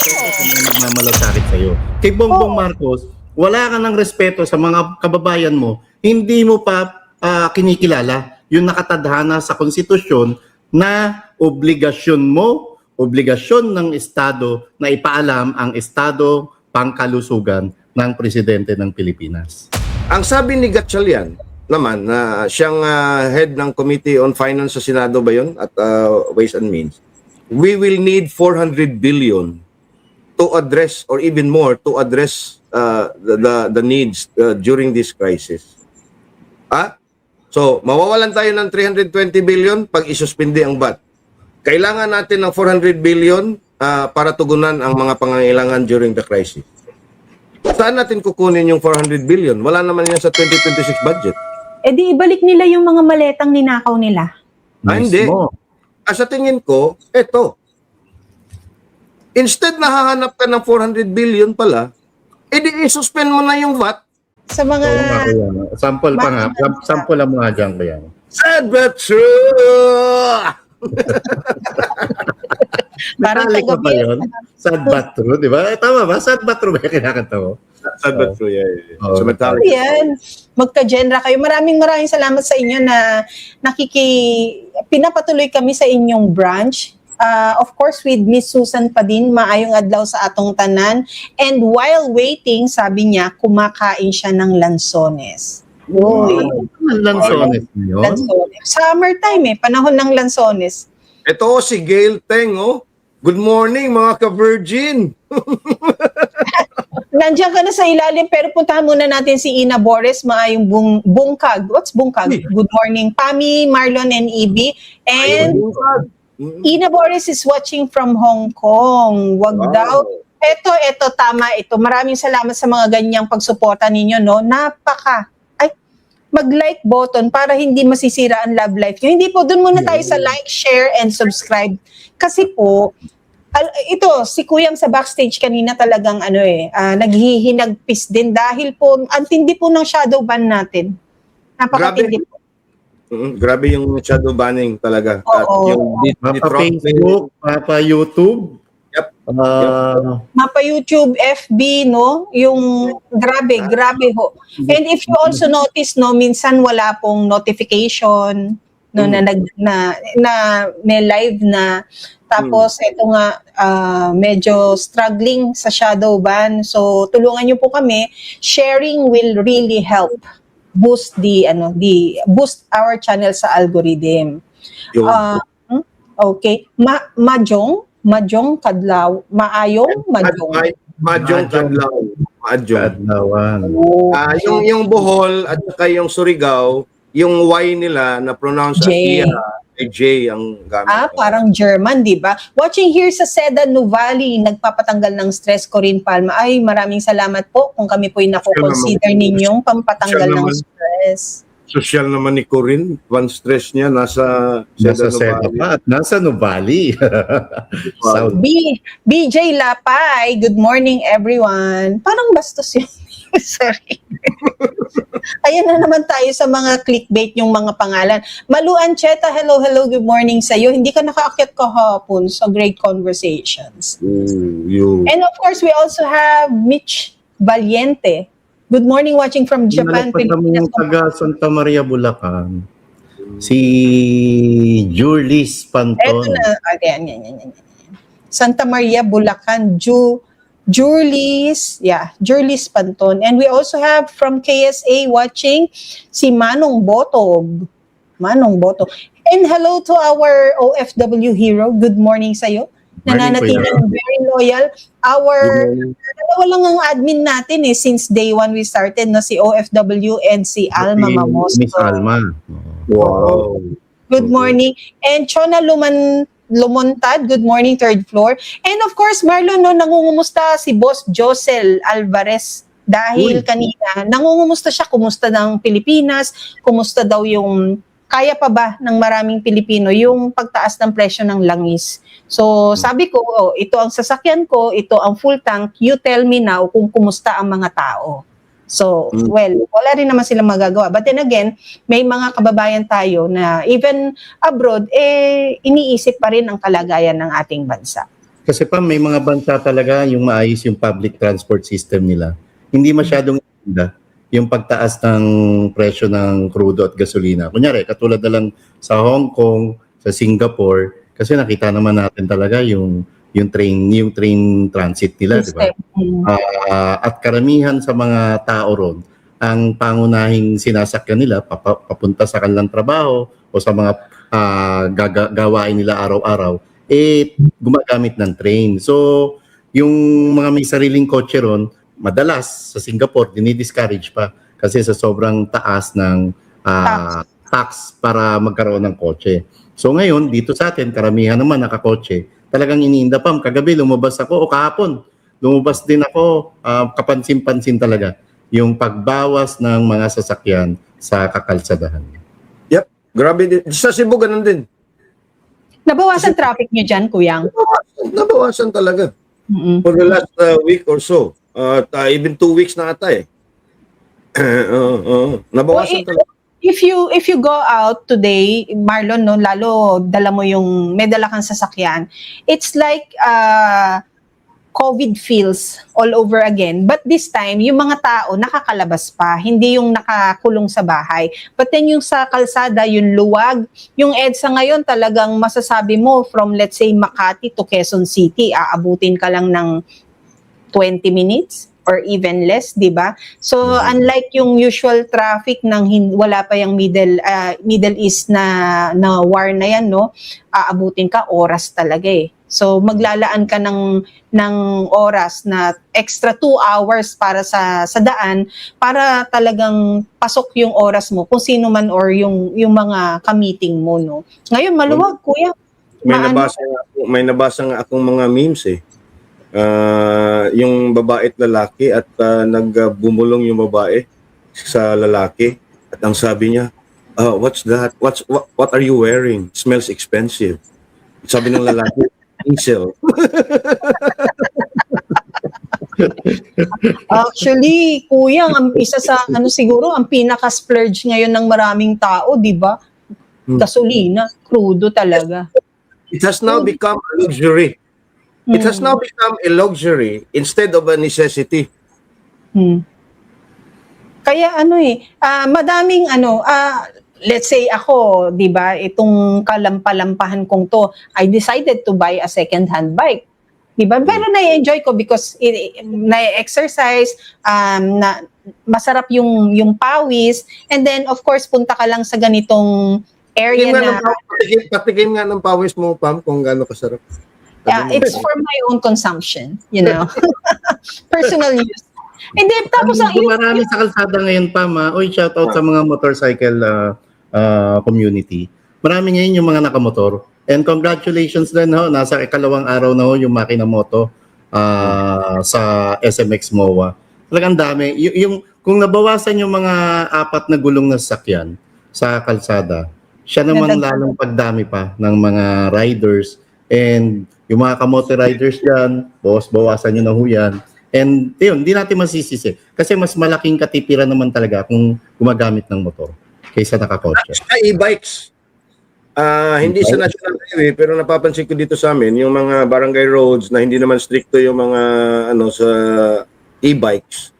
respeto sa mga nagmamalasakit sa'yo. Kay Bongbong Marcos, wala ka ng respeto sa mga kababayan mo, hindi mo pa kinikilala yung nakatadhana sa konstitusyon na obligasyon mo, obligasyon ng Estado na ipaalam ang Estado pangkalusugan ng Presidente ng Pilipinas. Ang sabi ni Gatchalian naman na siyang head ng Committee on Finance sa Senado ba yun at Ways and Means, we will need 400 billion to address or even more to address the needs during this crisis. So, mawawalan tayo ng 320 billion pag isuspindi ang VAT. Kailangan natin ng 400 billion para tugunan ang mga pangangailangan during the crisis. Saan natin kukunin yung 400 billion? Wala naman yan sa 2026 budget. Eh di ibalik nila yung mga maletang ninakaw nila. Hindi. Sa tingin ko, eto. Instead na hahanap ka ng 400 billion pala, edi i-suspend mo na yung VAT. Sa mga... Sample pa nga. Sample lang mga dyan ba yan? Sad but true! Parang Metallica ba yun? Sad but true, di ba? Tama ba? Sad but true ba yung kinakanta mo? Sad but true, yeah. So, Metallica. Yan. Magka-genre kayo. Maraming salamat sa inyo na pinapatuloy kami sa inyong branch. Of course, with Miss Susan pa din, maayong adlaw sa atong tanan. And while waiting, sabi niya, kumakain siya ng lansones. Uy. Lansones yun? Lansones. Summertime panahon ng lansones. Ito si Gail Teng, oh. Good morning, mga ka-virgin. Nandiyan ka na sa ilalim, pero puntahan muna natin si Ina Boris, maayong bungkag. What's bungkag? Good morning, Pami, Marlon, and Ibi. And Ina Boris is watching from Hong Kong. Wag daw. Ito, tama ito. Maraming salamat sa mga ganyang pagsuporta ninyo, no? Mag-like button para hindi masisira ang love life nyo. Hindi po, dun muna tayo sa like, share, and subscribe. Kasi po, ito, si Kuyang sa backstage kanina talagang naghihinagpis din dahil po, ang tindi po ng shadow ban natin. Napakatindi po. Grabe yung shadow banning talaga. Oo. At yung Mapa Facebook, mapa YouTube. Yep. Mapa YouTube, FB, no? Yung grabe ho. And if you also notice, no, minsan wala pong notification, no, na live na. Tapos, ito nga, medyo struggling sa shadow ban. So, tulungan niyo po kami. Sharing will really help boost boost our channel sa algorithm. Okay. Majong Kadlaw. Maayong Majong. Majong Kadlaw. Kadlawan. Yung Bohol at saka yung Surigao, yung Y nila na pronounce J. as J ang gamit. Parang German, di ba? Watching here sa Seda Nuvali, nagpapatanggal ng stress, Corinne Palma. Ay, maraming salamat po kung kami po'y nako-consider ninyong pampatanggal ng stress. Social naman ni Corinne, one stress niya nasa Seda pa at nasa Nuvali. BJ Lapay, good morning everyone. Parang bastos yun. Sorry. Ayan na naman tayo sa mga clickbait yung mga pangalan. Malu Ancheta, hello, good morning sa'yo. Hindi ka nakaakyat kahapon sa great conversations. And of course, we also have Mitch Valiente. Good morning, watching from Japan, Pilipinas. Taga Santa Maria, Bulacan. Si Julis Panton. Eto na. Yan. Santa Maria, Bulacan. Julis Panton. And we also have from KSA watching si Manong Botog. And hello to our OFW hero. Good morning sa'yo. Nananatiling very loyal. Dalawa lang ang admin natin since day one we started, no, si OFW and si Alma Mamosto. Miss Alma. Wow. Good morning. And Chona Lumontad, good morning, third floor. And of course, Marlon, no, nangungumusta si Boss Josel Alvarez dahil kanina, nangungumusta siya, kumusta ng Pilipinas, kumusta daw yung kaya pa ba ng maraming Pilipino yung pagtaas ng presyo ng langis. So sabi ko, ito ang sasakyan ko, ito ang full tank, you tell me now kung kumusta ang mga tao. So, wala rin naman silang magagawa. But then again, may mga kababayan tayo na even abroad, iniisip pa rin ang kalagayan ng ating bansa. Kasi pa may mga bansa talaga yung maayos yung public transport system nila. Hindi masyadong inda yung pagtaas ng presyo ng crudo at gasolina. Kunyari, katulad na lang sa Hong Kong, sa Singapore, kasi nakita naman natin talaga yung train transit nila, di ba? At karamihan sa mga tao ron, ang pangunahing sinasakyan nila papunta sa kanilang trabaho o sa mga gawain nila araw-araw, gumagamit ng train. So, yung mga may sariling kotse ron, madalas sa Singapore, dinidiscourage pa kasi sa sobrang taas ng tax para magkaroon ng kotse. So ngayon, dito sa atin, karamihan naman nakakotse. Talagang iniinda pa. Kagabi, lumabas ako, o kahapon, lumabas din ako, kapansin-pansin talaga, yung pagbawas ng mga sasakyan sa kakalsadahan. Yep, grabe din. Sa Cebu, ganun din. Nabawasan traffic nyo dyan, Kuyang? Nabawasan talaga. For the last week or so. Even 2 weeks na ata eh. Nabawasan talaga. If you go out today, Marlon, no, lalo may dala kang sasakyan, it's like COVID feels all over again. But this time, yung mga tao nakakalabas pa, hindi yung nakakulong sa bahay. But then yung sa kalsada, yung luwag, yung EDSA ngayon talagang masasabi mo from let's say Makati to Quezon City, aabutin ka lang ng 20 minutes or even less, di ba? So, unlike yung usual traffic ng wala pa yung Middle East na war na yan, no? Aabutin ka, oras talaga eh. So, maglalaan ka ng oras na extra 2 hours para sa daan para talagang pasok yung oras mo kung sino man or yung mga ka-meeting mo, no? Ngayon, maluwag, kuya. May nabasa nga akong mga memes eh. Yung babae at lalaki at nagbumulong yung babae sa lalaki at ang sabi niya, what's that? What are you wearing? Smells expensive. Sabi ng lalaki, diesel. Actually, kuya, ang isa sa siguro ang pinaka-splurge ngayon ng maraming tao, 'di ba? Gasolina, crudo talaga. It has now become a luxury. It has now become a luxury instead of a necessity. Kaya madaming let's say ako, 'di ba, itong kalampalampahan kong to, I decided to buy a second-hand bike. 'Di ba? Pero na-enjoy ko because na-exercise, masarap yung pawis, and then of course punta ka lang sa ganitong area Patikim nga ng pawis mo, Pam, kung gaano kasarap. It's for my own consumption, personal use. Hindi, tapos marami sa kalsada ngayon, Pam. Oy, shout out sa mga motorcycle community. Marami ngayon yung mga nakamotor. And congratulations din, nasa ikalawang araw na yung Makina Moto sa SMX MOA. Talagang dami. Kung nabawasan yung mga 4 na gulong na sasakyan sa kalsada, siya naman lalong pagdami pa ng mga riders. And yung mga kamote riders dyan, bawasan nyo na yan. And yun, hindi natin masisisi. Kasi mas malaking katipiran naman talaga kung gumagamit ng motor kaysa nakakotse. Sa e-bikes, hindi sa national highway, pero napapansin ko dito sa amin, yung mga barangay roads na hindi naman stricto yung mga sa e-bikes,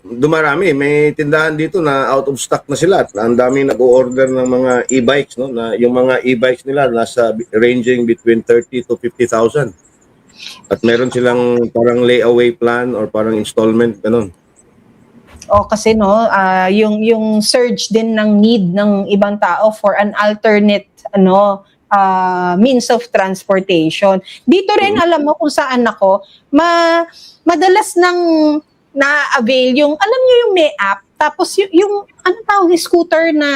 dumarami. May tindahan dito na out of stock na sila. Ang daming nag-o-order ng mga e-bikes, no? Na yung mga e-bikes nila nasa ranging between 30 to 50,000. At meron silang parang layaway plan or parang installment, ganun. Kasi yung surge din ng need ng ibang tao for an alternate means of transportation. Dito rin alam mo kung saan ako, madalas na-avail yung, alam niyo yung may app, tapos yung scooter na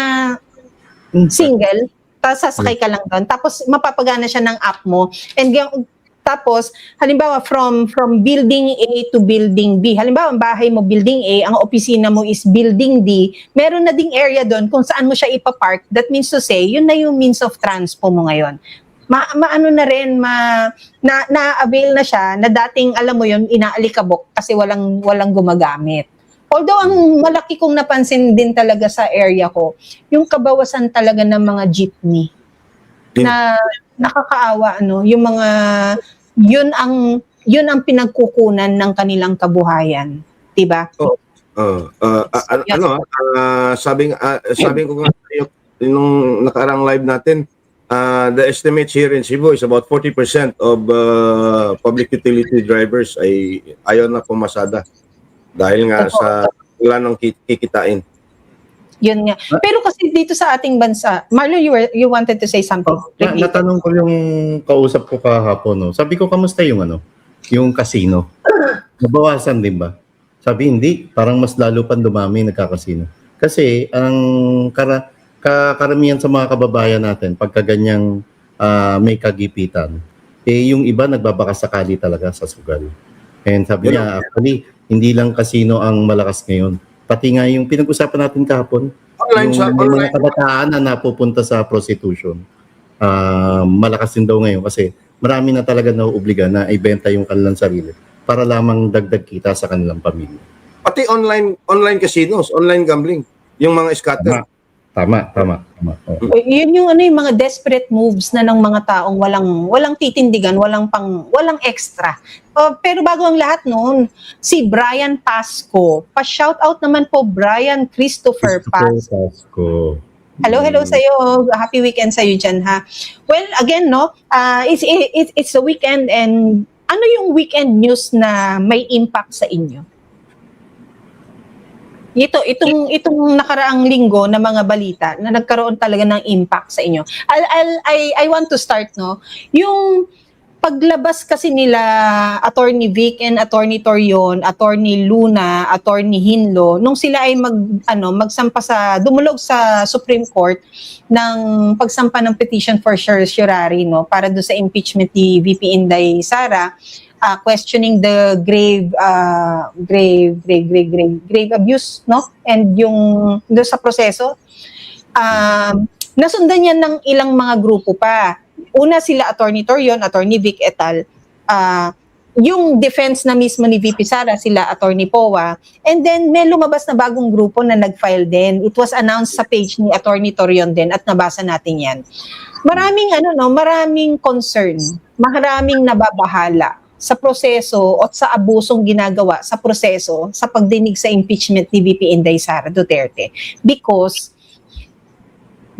single, tapos sasakay ka lang doon, tapos mapapagana siya ng app mo, and tapos, halimbawa, from building A to building B, halimbawa, ang bahay mo building A, ang opisina mo is building D, meron na ding area doon kung saan mo siya ipapark. That means to say, yun na yung means of transpo mo ngayon. Na-avail na siya, na dating, alam mo yun, inaalikabok kasi walang gumagamit. Although, ang malaki kong napansin din talaga sa area ko, yung kabawasan talaga ng mga jeepney. Na nakakaawa, yung mga yun ang pinagkukunan ng kanilang kabuhayan, 'di ba? Sabi ko nga sa'yo, nung nakaraang live natin, the estimates here in Cebu is about 40% of public utility drivers ay ayaw na pumasada dahil nga sa wala nang kikitain. Yun nga. Pero kasi dito sa ating bansa, Marlo, you wanted to say something. Natanong ko yung kausap ko kahapon, no. Sabi ko, kamusta yung yung casino? Nabawasan din ba? Sabi, hindi. Parang mas lalo pang dumami nagkakasino. Kasi ang karamihan sa mga kababayan natin, pagka ganyang may kagipitan, yung iba nagbabakasakali talaga sa sugal. And sabi niya, actually, hindi lang casino ang malakas ngayon. Pati nga yung pinag-usapan natin kahapon, yung mga kabataan na napupunta sa prostitution, malakas din daw ngayon kasi marami na talaga nauobliga na ibenta yung kanilang sarili para lamang dagdag kita sa kanilang pamilya. Pati online casinos, online gambling, yung mga scatter. Tama. Yun yung yung mga desperate moves na ng mga taong walang titindigan, walang extra. Pero bago ang lahat noon, si Brian Pasco. Pa-shout out naman po Brian Christopher Pasco. Hello sa iyo. Happy weekend sa iyo diyan, ha. Well, again, no, it's a weekend, and ano yung weekend news na may impact sa inyo? Itong nakaraang linggo na mga balita na nagkaroon talaga ng impact sa inyo. I want to start, no. Yung paglabas kasi nila Attorney Vic and Attorney Torion, Attorney Luna, Attorney Hinlo, nung sila ay dumulog sa Supreme Court ng pagsampa ng petition for certiorari, no, para do sa impeachment ni VP Inday Sara, questioning the grave abuse, no, and yung do sa proseso. Nasundan yan ng ilang mga grupo pa. Una sila Attorney Torion, Attorney Vic et al. Yung defense na mismo ni VP Sara, sila Attorney Powa. And then may lumabas na bagong grupo na nag-file din. It was announced sa page ni Attorney Torion din at nabasa natin yan. Maraming concern, maraming nababahala sa proseso at sa abusong ginagawa sa proseso sa pagdinig sa impeachment ni VP Inday Sara Duterte, because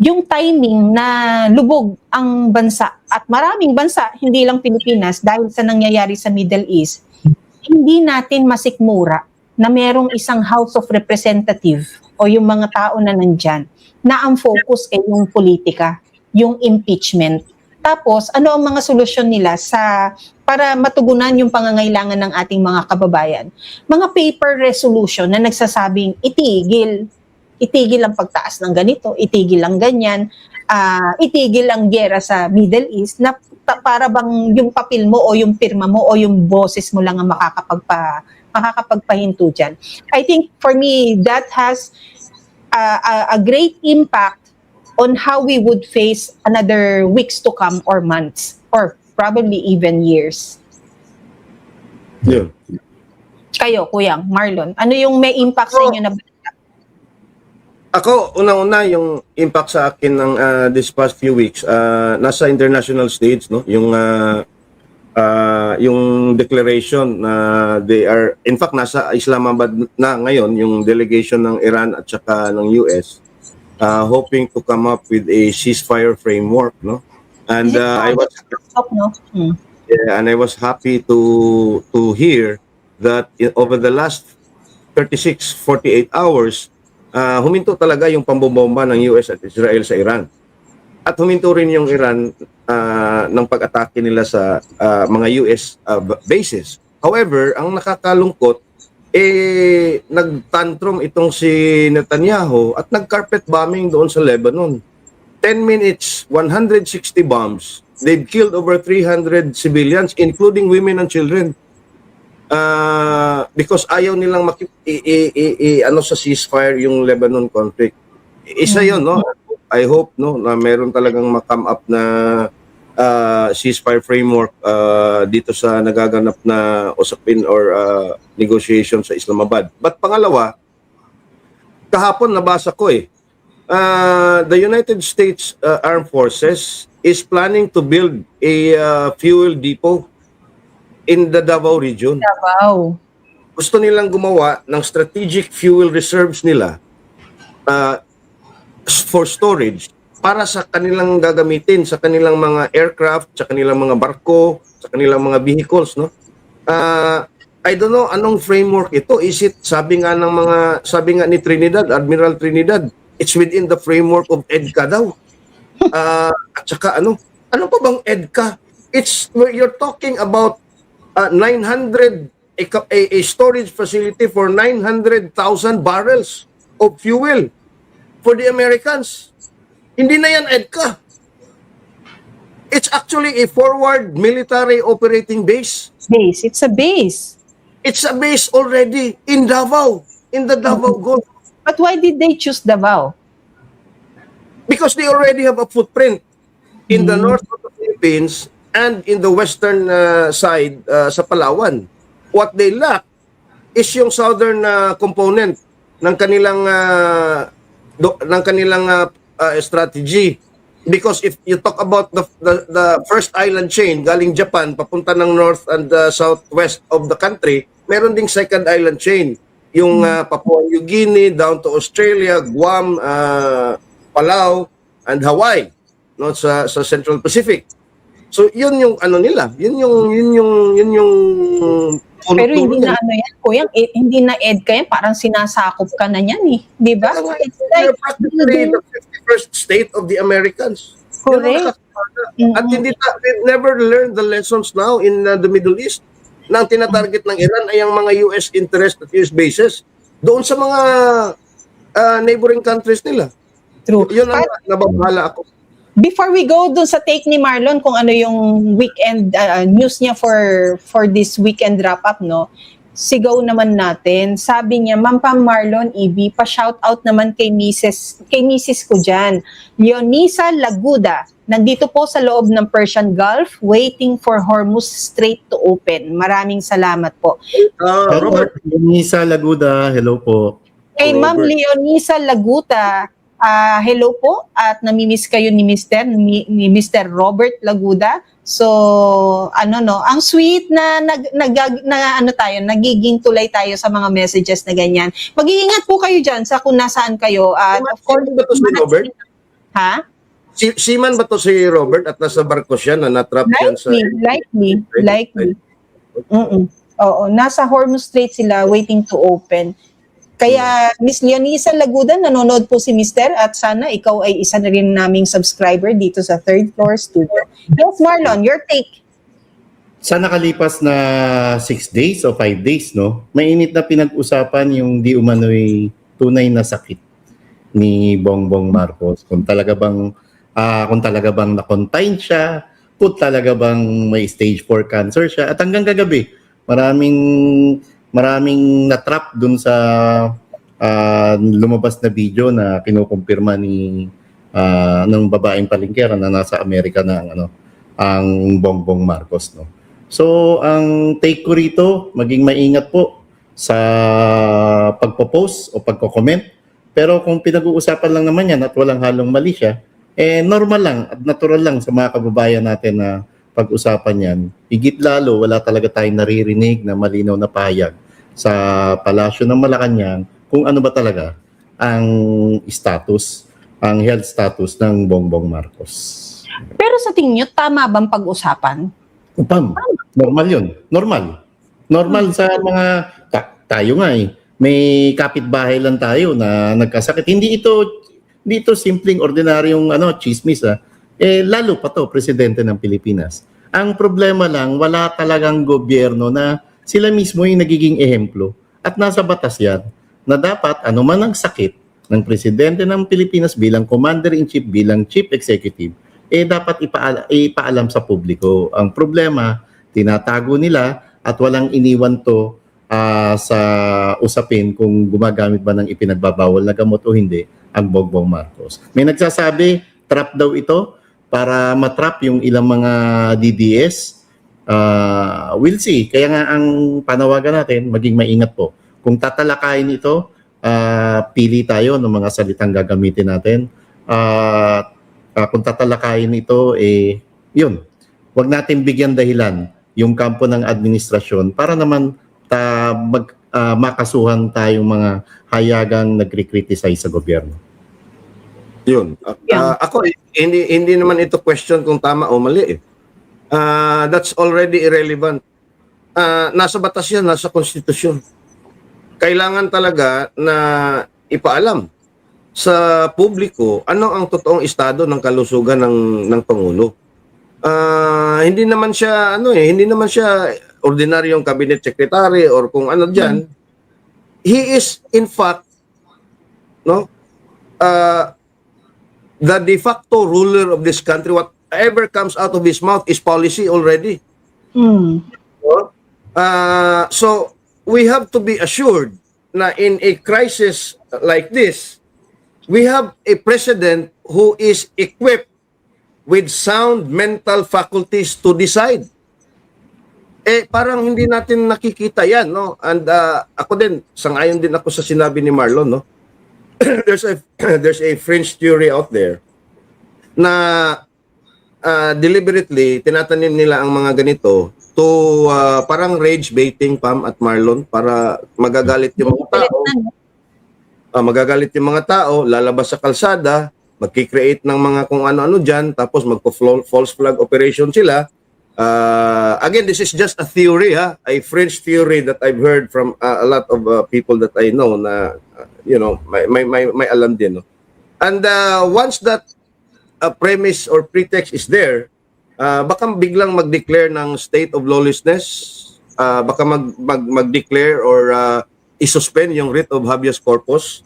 yung timing na lubog ang bansa at maraming bansa, hindi lang Pilipinas, dahil sa nangyayari sa Middle East, hindi natin masikmura na merong isang House of Representative o yung mga tao na nandyan na ang focus ay yung politika, yung impeachment. Tapos, ano ang mga solusyon nila para matugunan yung pangangailangan ng ating mga kababayan? Mga paper resolution na nagsasabing itigil ang pagtaas ng ganito, itigil ang ganyan, itigil ang giyera sa Middle East, na para bang yung papel mo o yung pirma mo o yung boses mo lang ang makakapagpahinto dyan. I think for me, that has a great impact on how we would face another weeks to come or months or probably even years. Yeah. Kayo, Kuyang, Marlon, ano yung may impact sa inyo na balita? Ako, unang-una, yung impact sa akin ng this past few weeks, nasa international stage, no? Yung declaration na they are, in fact, nasa Islamabad na ngayon, yung delegation ng Iran at saka ng US, hoping to come up with a ceasefire framework, no? And I was happy to hear that over the last 48 hours, huminto talaga yung pambobomba ng US at Israel sa Iran. At huminto rin yung Iran ng pag-atake nila sa mga US bases. However, ang nakakalungkot, nagtantrum itong si Netanyahu at nag-carpet bombing doon sa Lebanon. 10 minutes, 160 bombs. They've killed over 300 civilians, including women and children. Because ayaw nilang sa ceasefire yung Lebanon conflict. Isa yun, no? I hope, no, na meron talagang ma-come up na ceasefire framework dito sa nagaganap na usapin or negotiation sa Islamabad. But pangalawa, kahapon nabasa ko the United States Armed Forces is planning to build a fuel depot in the Davao region. Davao. Gusto nilang gumawa ng strategic fuel reserves nila for storage para sa kanilang gagamitin sa kanilang mga aircraft, sa kanilang mga barko, sa kanilang mga vehicles, no? I don't know anong framework ito. Is it sabi nga ni Trinidad, Admiral Trinidad, it's within the framework of EDCA daw. At saka ano pa bang EDCA? It's where you're talking about 900 a storage facility for 900,000 barrels of fuel for the Americans. Hindi na yan EDCA. It's actually a forward military operating base. Base. It's a base. It's a base already in Davao, in the Davao Gulf. But why did they choose Davao? Because they already have a footprint in the north of the Philippines and in the western side sa Palawan. What they lack is yung southern component ng kanilang strategy. Because if you talk about the first island chain galing Japan papunta ng north and southwest of the country, meron ding second island chain, yung Papua New Guinea down to Australia, Guam, Palau and Hawaii, no, sa Central Pacific. So yun yung ano nila, yun yung Pero hindi na ano yan, kuya, hindi na EDCA yan, parang sinasakop ka na yan eh. Di ba? It's They're practically the 51st state of the Americans. Correct. At we've never learned the lessons now in the Middle East na ang tinatarget ng Iran ay ang mga US interest at US bases doon sa mga neighboring countries nila. True. Yun ang nababahala ako. Before we go dun sa take ni Marlon kung ano yung weekend news niya for this weekend wrap up, no? Sigaw naman natin. Sabi niya, Ma'am Pam Marlon, EB, pa-shout out naman kay Mrs. ko dyan. Leonisa Laguda, nandito po sa loob ng Persian Gulf, waiting for Hormuz Strait to open. Maraming salamat po. Robert, Nisa Laguda, hello po. Kay Ma'am Leonisa Laguta, hello po at namimiss kayo ni Mr. Robert Laguda. So, ang sweet na nagiging tulay tayo sa mga messages na ganyan. Mag-iingat po kayo diyan sa kung nasaan kayo at of course, ba to si Robert? Ha? Seaman ba to si Robert at nasa barko siya na natrap yan sa... Likely. Oo, nasa Hormuz Strait sila waiting to open. Kaya, Miss Leonisa Laguda, nanonood po si Mister at sana ikaw ay isa na rin naming subscriber dito sa Third Floor Studio. Yes, Marlon, your take. Sa nakalipas na 6 days o 5 days, no, mainit na pinag-usapan yung di umano'y tunay na sakit ni Bongbong Marcos. Kung talaga bang na-confine siya, kung talaga bang may stage 4 cancer siya. At hanggang kagabi, maraming na-trap dun sa lumabas na video na kinukumpirma ng babaeng palengkera na nasa Amerika na ang Bongbong Marcos, no. So ang take ko rito, maging maingat po sa pagpo-post o pagko-comment. Pero kung pinag-uusapan lang naman yan at walang halong mali siya, normal lang at natural lang sa mga kababayan natin na pag-usapan yan. Higit lalo, wala talaga tayong naririnig na malinaw na pahayag sa Palasyo ng Malacanang kung ano ba talaga ang status, ang health status ng Bongbong Marcos. Pero sa tingin nyo, tama bang pag-usapan? Upam, normal yun. Normal sa mga, tayo nga may kapitbahay lang tayo na nagkasakit. Hindi ito simpleng ordinaryong chismis. Lalo pa to, presidente ng Pilipinas. Ang problema lang, wala talagang gobyerno na sila mismo yung nagiging ehemplo. At nasa batas yan na dapat anuman ang sakit ng presidente ng Pilipinas bilang commander-in-chief, bilang chief executive, dapat ipaalam sa publiko. Ang problema, tinatago nila at walang iniwan to sa usapin kung gumagamit ba ng ipinagbabawal na gamot o hindi ang Bongbong Marcos. May nagsasabi, trap daw ito para matrap yung ilang mga DDS. We'll see. Kaya nga ang panawagan natin, maging maingat po. Kung tatalakayin ito, pili tayo ng mga salitang gagamitin natin. Kung tatalakayin ito, yun. Huwag natin bigyan dahilan yung kampo ng administrasyon para naman makasuhan tayong mga hayagang nagre-criticize sa gobyerno. Yun. Ako, hindi naman ito question kung tama o mali. That's already irrelevant. Nasa batas yan, nasa konstitusyon. Kailangan talaga na ipaalam sa publiko ano ang totoong estado ng kalusugan ng Pangulo. Hindi naman siya hindi naman siya ordinaryong cabinet secretary or kung ano diyan. He is in fact the de facto ruler of this country. Whatever comes out of his mouth is policy already. So we have to be assured na in a crisis like this, we have a president who is equipped with sound mental faculties to decide. Parang hindi natin nakikita yan, no? And ako din, sang-ayon din ako sa sinabi ni Marlon, no? there's a fringe theory out there na deliberately tinatanim nila ang mga ganito to parang rage baiting, Pam at Marlon, para magagalit yung mga tao. Magagalit yung mga tao, lalabas sa kalsada, magki-create ng mga kung ano-ano dyan, tapos magpo-false flag operation sila. Again, this is just a theory, a fringe theory that I've heard from a lot of people that I know na, may alam din. No? And once that premise or pretext is there, baka biglang mag-declare ng state of lawlessness, baka mag-declare or isuspend yung writ of habeas corpus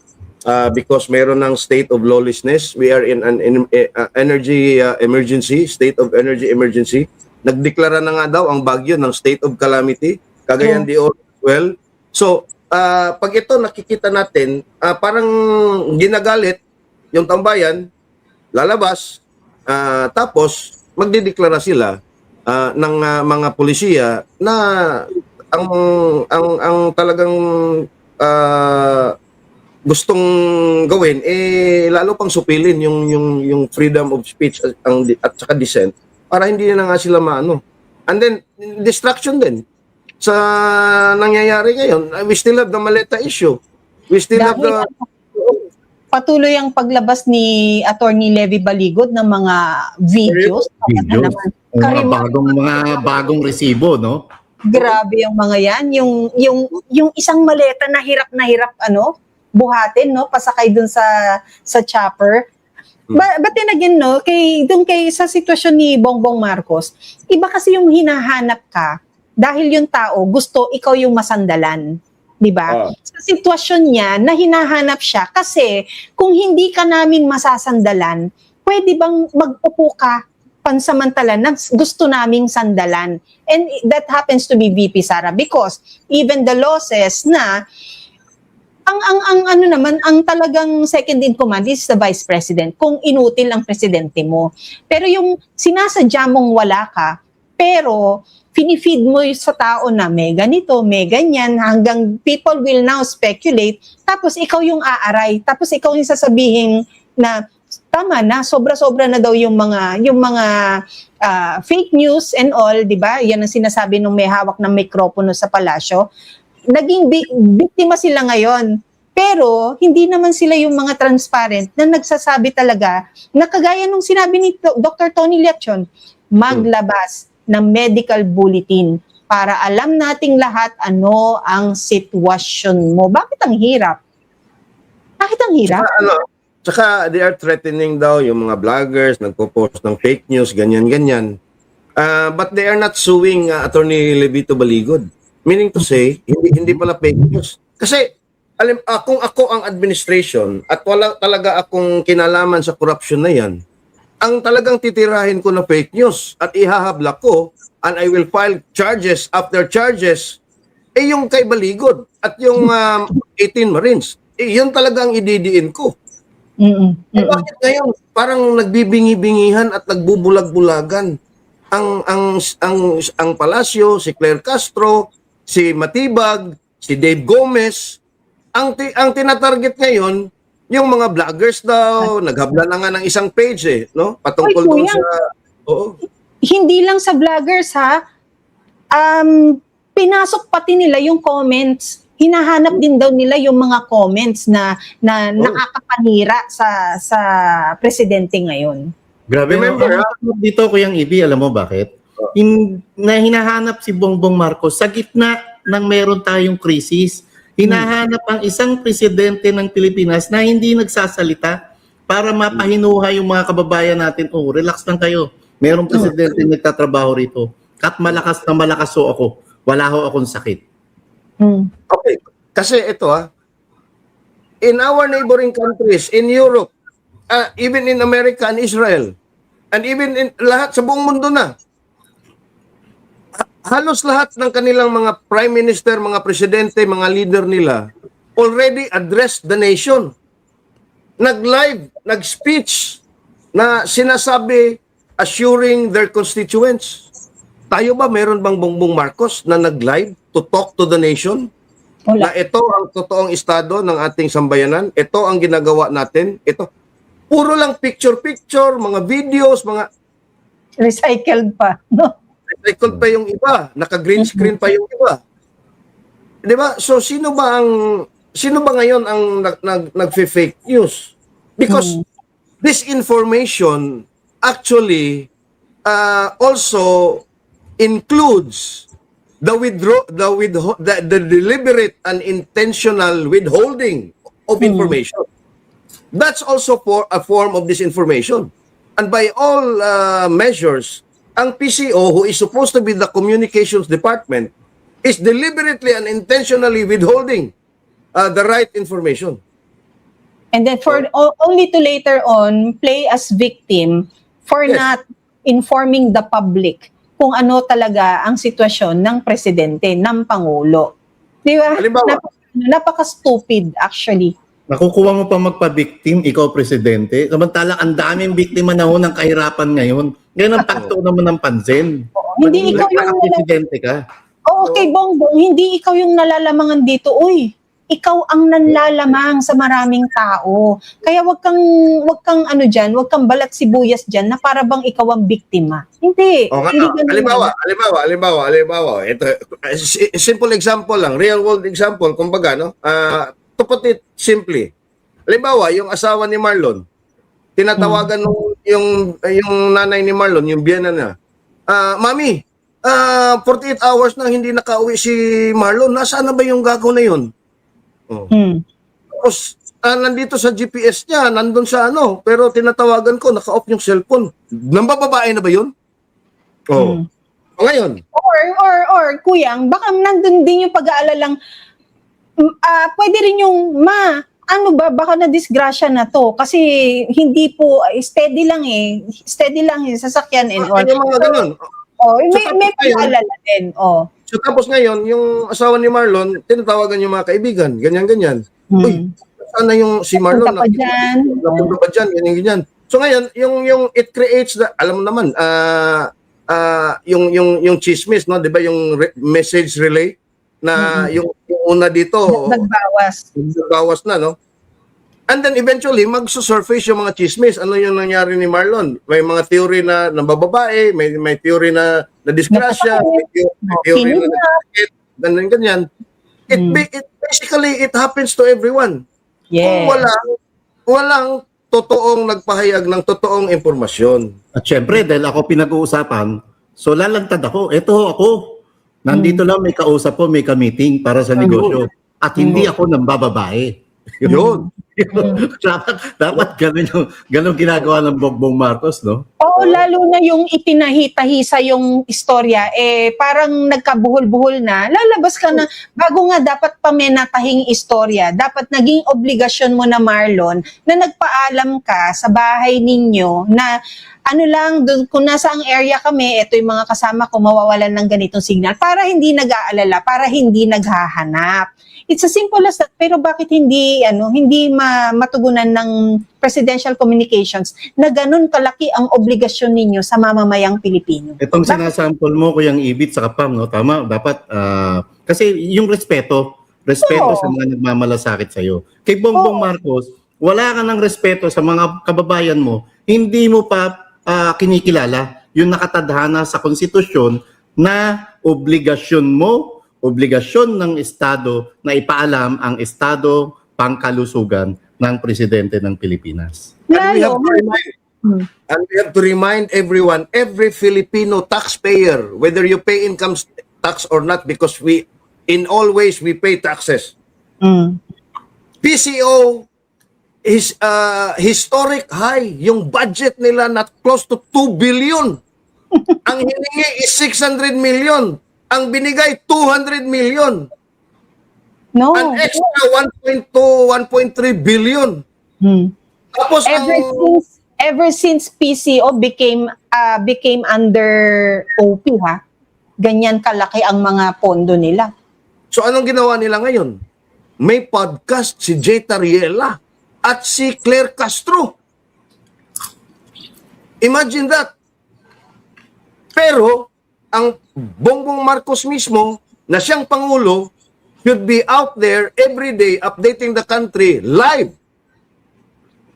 because meron ng state of lawlessness. We are in an energy emergency, state of energy emergency. Nagdeklara na nga daw ang Baguio ng state of calamity, Cagayan de Oro as well. So, pag ito nakikita natin, parang ginagalit yung tambayan, lalabas, tapos magdideklara sila ng mga polisiya na ang talagang gustong gawin lalo pang supilin yung freedom of speech at saka dissent para hindi na nga sila maano. And then distraction din sa nangyayari ngayon. We still have the Maleta issue. We still have the patuloy ang paglabas ni Attorney Levy Baligod ng mga videos. Mga bagong resibo, no? Grabe yung mga yan. Yung isang maleta na hirap buhatin, no? Pasakay dun sa chopper. But then again, no? Sa sitwasyon ni Bongbong Marcos, iba kasi yung hinahanap ka dahil yung tao gusto ikaw yung masandalan. Diba? Sa sitwasyon niya na hinahanap siya kasi kung hindi ka namin masasandalan, pwede bang mag-upo ka pansamantala na gusto naming sandalan? And that happens to be VP Sara because even the law says na ang talagang second in command is the Vice President kung inutil ang presidente mo. Pero yung sinasadya mong wala ka, pero pinifeed mo sa tao na may ganito, may ganyan, hanggang people will now speculate, tapos ikaw yung aaray, tapos ikaw yung sasabihin na tama na, sobra-sobra na daw yung mga fake news and all, di ba? Yan ang sinasabi nung may hawak ng mikropono sa palasyo. Naging biktima sila ngayon. Pero hindi naman sila yung mga transparent na nagsasabi talaga na kagaya nung sinabi ni Dr. Tony Leachon, maglabas ng medical bulletin para alam nating lahat ano ang sitwasyon mo. Bakit ang hirap? Bakit ang hirap? Tsaka they are threatening daw yung mga vloggers, nagpo-post ng fake news, ganyan-ganyan. But they are not suing Attorney Levito Baligod. Meaning to say, hindi pala fake news. Kasi kung ako ang administration at wala talaga akong kinalaman sa corruption na yan, ang talagang titirahin ko na fake news at ihahabla ko and I will file charges after charges yung kay Baligod at yung 18 Marines. Yun talagang ididiin ko. Bakit ngayon parang nagbibingi-bingihan at nagbubulag-bulagan ang Palacio, si Claire Castro, si Matibag, si Dave Gomez, ang tinatarget ngayon yung mga vloggers daw, naghabla na nga ng isang page no? Patungkol doon sa Hindi lang sa vloggers ha. pinasok pati nila yung comments. Hinahanap din daw nila yung mga comments na nakakapanira sa presidente ngayon. Grabe. Remember, Dito ko yung Ibi, alam mo bakit? Hinahanap si Bongbong Marcos sa gitna ng meron tayong krisis. Hinahanap ang isang presidente ng Pilipinas na hindi nagsasalita para mapahinuha yung mga kababayan natin. Oh, relax lang kayo. Merong presidente na nagtatrabaho rito. At malakas na malakas ho ako. Wala ho akong sakit. Okay. Kasi ito in our neighboring countries, in Europe, even in America and Israel, and even in lahat sa buong mundo na, halos lahat ng kanilang mga prime minister, mga presidente, mga leader nila already addressed the nation. Nag-live, nag-speech na sinasabi, assuring their constituents. Tayo ba, meron bang Bongbong Marcos na nag-live to talk to the nation? Wala. Na ito ang totoong estado ng ating sambayanan, ito ang ginagawa natin, ito. Puro lang picture-picture, mga videos, mga Recycled pa, no? record pa yung iba, naka-green screen pa yung iba. 'Di ba? So sino ba ngayon ang nag-fake news? Because this information actually also includes the deliberate and intentional withholding of information. That's also for a form of disinformation. And by all measures, ang PCO, who is supposed to be the communications department, is deliberately and intentionally withholding the right information. And then only to later on play as victim for Yes. not informing the public kung ano talaga ang sitwasyon ng presidente, ng pangulo. Di ba? Halimbawa, Napaka-stupid actually. Nakukuha mo pa magpa-victim, ikaw presidente. Samantalang ang daming biktima na ho ng kahirapan ngayon. Ngayon ang pagtuon naman ng pansin. Hindi ikaw yung presidente ka. Oo, kay Bongbong, hindi ikaw yung nalalamangan dito. Uy, ikaw ang nanlalamang sa maraming tao. Kaya wag kang diyan, wag kang balat sibuyas diyan na para bang ikaw ang biktima. Hindi. O nga, Hindi ganun. halimbawa, ito, simple example lang, real world example, kumbaga, no? To put it simply, halimbawa, yung asawa ni Marlon, tinatawagan yung nanay ni Marlon, yung biyana na, Mami, 48 hours na hindi nakauwi si Marlon, nasaan na ba yung gago na yun? Oh. Tapos, nandito sa GPS niya, nandun sa pero tinatawagan ko, naka-off yung cellphone. Nambababae na ba yun? Oh. O ngayon, Or kuyang, baka nandun din yung pag-aalalang pwede rin yung baka na disgrasya na to kasi hindi po steady lang yung sasakyan and all. yung mga ganun. May pag-aalala din. So tapos ngayon, yung asawa ni Marlon, tinatawagan yung mga kaibigan, ganyan-ganyan. Uy, sana yung si Marlon Napunta pa dyan. napunta pa dyan, ganyan-ganyan. So ngayon, yung it creates alam mo naman, yung chismis, no, 'di ba, yung message relay na yung una dito nagbawas na, no? And then eventually magso-surface yung mga chismis. Ano yung nangyari ni Marlon? May mga theory na bababae, may theory na disgrasya, may theory na ganyan. It basically it happens to everyone. Yeah. Kung walang totoong nagpahayag ng totoong impormasyon. At syempre, dahil ako pinag-uusapan, so lalantad ako. Ito ako. Nandito lang, may kausap po, may ka-meeting para sa negosyo. At hindi ako nang bababae. Yun. dapat ganun ginagawa ng Bongbong Marcos, no? Oo, lalo na yung itinahita-hisa yung istorya, parang nagkabuhol-buhol na, lalabas ka na, bago nga dapat pamenatahing istorya, dapat naging obligasyon mo na Marlon, na nagpaalam ka sa bahay ninyo na kung nasa ang area kami, ito yung mga kasama ko mawawalan ng ganitong signal para hindi nag-aalala, para hindi naghahanap. It's as simple as that. Pero bakit hindi matugunan ng presidential communications na ganun kalaki ang obligasyon ninyo sa mamamayang Pilipino? Itong sinasample mo, Kuyang Ibit sa Kapam, no? Tama, dapat, kasi yung respeto sa mga nagmamalasakit sa'yo. Kay Bongbong Marcos, wala ka ng respeto sa mga kababayan mo, hindi mo pa kinikilala yung nakatadhana sa konstitusyon na 'yung presidente ay na obligasyon mo, obligasyon ng Estado na ipaalam ang Estado pangkalusugan ng Presidente ng Pilipinas. And we have Lalo, to remind, and we have to remind everyone, every Filipino taxpayer, whether you pay income tax or not, because in all ways, we pay taxes. PCO is historic high. Yung budget nila na close to 2 billion. Ang hiningi is 600 million. Ang binigay, 200 million. no. An extra 1.2, 1.3 billion. Tapos Ever since PCO became under OP, ha? Ganyan kalaki ang mga pondo nila. So anong ginawa nila ngayon? May podcast si Jay Tariela at si Claire Castro. Imagine that. Pero ang Bongbong Marcos mismo na siyang Pangulo should be out there every day updating the country live.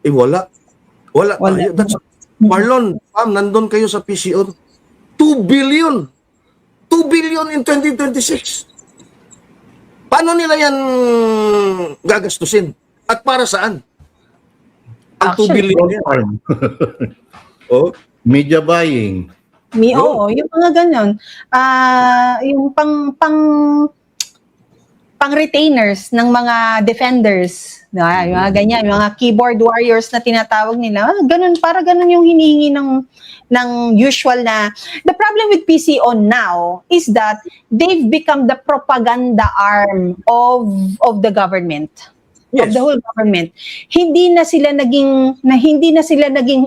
Wala. Wala tayo. That's, Marlon, Pam, nandun kayo sa PCO. 2 billion. 2 billion in 2026. Paano nila yan gagastusin? At para saan? Ang 2 billion yan. Oh, Media buying. Oo, yung mga ganyan. Yung pang retainers ng mga defenders, yung mga ganyan, yung mga keyboard warriors na tinatawag nila. Ganun, para ganun yung hinihingi ng usual na. The problem with PCO now is that they've become the propaganda arm of the government. Of Yes. the whole government. Hindi na sila naging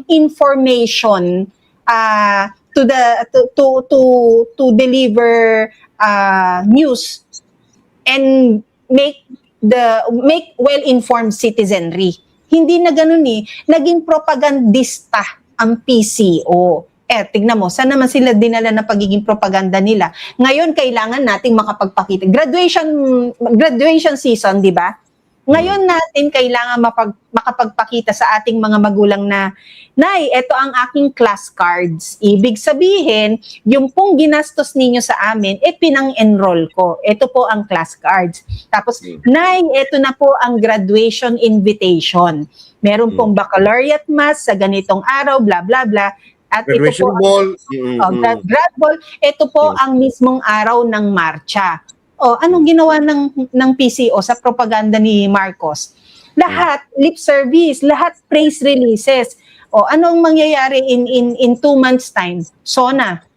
information to deliver news and make well-informed citizenry. Hindi na ganun naging propagandista ang PCO. Tignan mo, saan naman sila dinala na pagiging propaganda nila? Ngayon, kailangan nating makapagpakita. Graduation season, di ba? Ngayon natin kailangan makapagpakita sa ating mga magulang na, Nay, ito ang aking class cards. Ibig sabihin, yung pong ginastos ninyo sa amin, pinang-enroll ko. Ito po ang class cards. Tapos, Nay, ito na po ang graduation invitation. Meron pong baccalaureate mass sa ganitong araw, bla bla bla. At graduation ito po, ball. grad ball, ito po ang mismong araw ng marcha. Anong ginawa ng PCO sa propaganda ni Marcos? Lahat lip service, lahat praise releases. Anong mangyayari in 2 months time? SONA,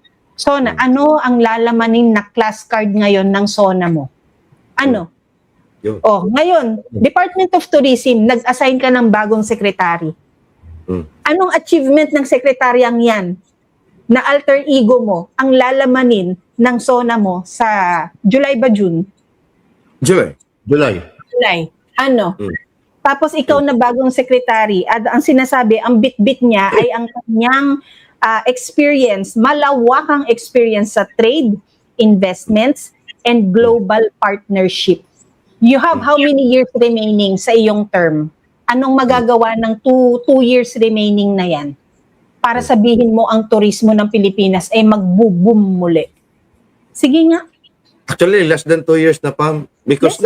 ano ang lalamanin na class card ngayon ng SONA mo? Ano? Ngayon, Department of Tourism, nag-assign ka ng bagong sekretary. Anong achievement ng sekretaryang yan na alter ego mo ang lalamanin ng SONA mo sa July ba June? July. Ano? Tapos ikaw na bagong secretary, at ang sinasabi, ang bit-bit niya ay ang kanyang experience, malawakang experience sa trade, investments, and global partnership. You have how many years remaining sa iyong term? Anong magagawa ng 2 years remaining na yan? Para sabihin mo ang turismo ng Pilipinas ay mag-boom muli. Sige nga. Actually, less than 2 years na, Pam. Because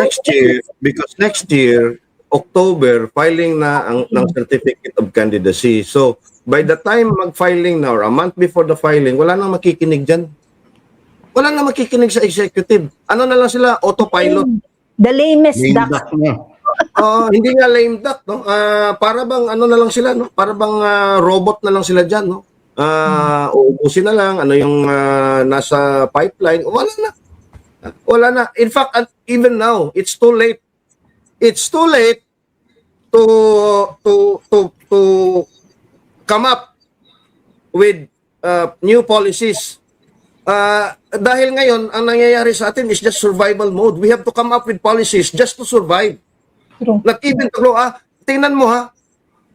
next year, October, filing na ng Certificate of Candidacy. So, by the time mag-filing na or a month before the filing, wala nang makikinig dyan. Wala nang makikinig sa executive. Ano na lang sila? Autopilot. The lamest Lame duck. duck na. Hindi nga lame duck, no? Para bang ano na lang sila, no? Para bang robot na lang sila diyan, no? Uubusin na lang ano yung nasa pipeline. Wala na. In fact, even now, it's too late. It's too late to come up with new policies. Dahil ngayon, ang nangyayari sa atin is just survival mode. We have to come up with policies just to survive. Not even to grow. Tingnan mo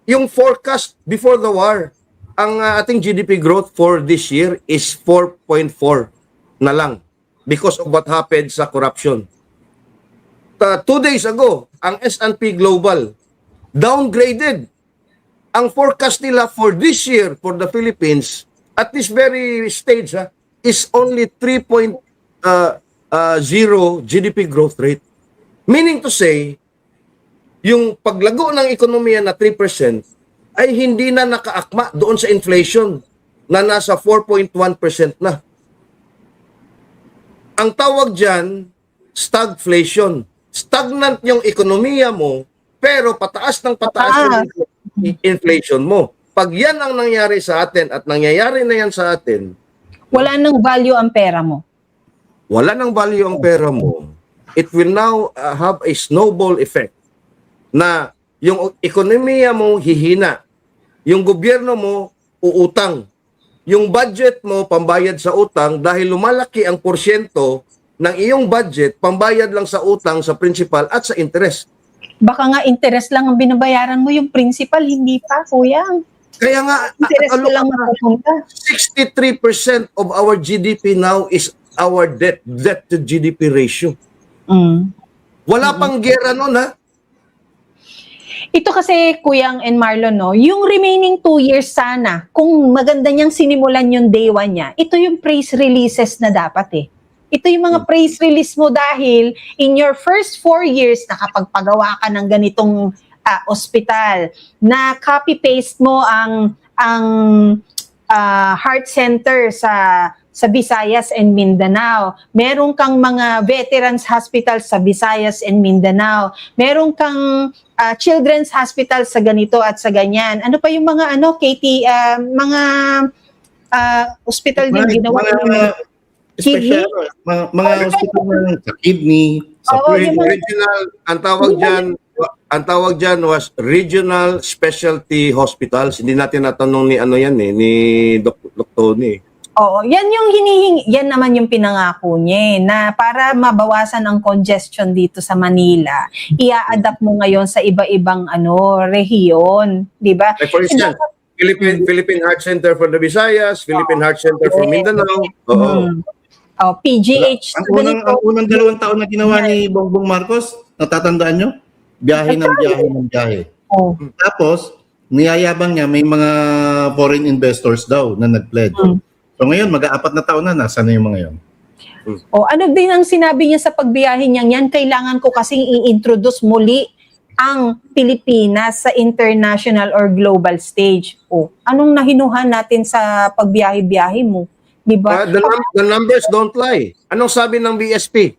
yung forecast before the war, ang ating GDP growth for this year is 4.4 na lang because of what happened sa corruption. 2 days ago, ang S&P Global downgraded ang forecast nila for this year for the Philippines at this very stage is only 3.0 GDP growth rate. Meaning to say, yung paglago ng ekonomiya na 3% ay hindi na nakaakma doon sa inflation na nasa 4.1% na. Ang tawag dyan, stagflation. Stagnant yung ekonomiya mo, pero pataas ng pataas yung inflation mo. Pag yan ang nangyari sa atin at nangyayari na yan sa atin, Wala nang value ang pera mo. wala nang value ang pera mo, it will now have a snowball effect na yung ekonomiya mo hihina, yung gobyerno mo uutang, yung budget mo pambayad sa utang dahil lumalaki ang porsyento ng iyong budget pambayad lang sa utang, sa principal at sa interest. Baka nga interest lang ang binabayaran mo, yung principal hindi pa, kuya. Kaya nga, Interest na lang mapupunta. 63% of our GDP now is our debt to GDP ratio. Wala pang gera nun, ha? Ito kasi, Kuyang and Marlon, no, yung remaining 2 years sana, kung maganda niyang sinimulan yung day 1 niya, ito yung praise releases na dapat eh. Ito yung mga praise release mo dahil in your first 4 years, nakapagpagawa ka ng ganitong ospital, na copy-paste mo ang heart center sa Visayas and Mindanao. Meron kang mga veterans hospital sa Visayas and Mindanao. Meron kang children's hospital sa ganito at sa ganyan. Ano pa yung mga mga hospital din ginawa Special, mga hospital sa kidney, sa Oo, brain. yung mga- Original, ang tawag dyan was regional specialty hospitals. Hindi natin natanong ni ano yan ni Doc Tony. Oo, yan yung hinihingi, yan naman yung pinangako niya na para mabawasan ang congestion dito sa Manila, ia-adapt mo ngayon sa iba-ibang rehiyon, 'di ba? Like for instance, Philippine Heart Center for the Visayas, Philippine Heart Center for Mindanao. Oo. PGH. Ang unang 2 taon na ginawa ni Bongbong Marcos, natatandaan nyo? Biyahe ng biyahe. Oh. Tapos, niyayabang niya may mga foreign investors daw na nag-pledge. So ngayon, mag-4 na taon na, nasa na yung mga yon? Ano din ang sinabi niya sa pagbiyahe niya yan? Kailangan ko kasing i-introduce muli ang Pilipinas sa international or global stage. Anong nahinuhan natin sa pagbiyahe-biyahe mo? Diba? The numbers don't lie. Anong sabi ng BSP?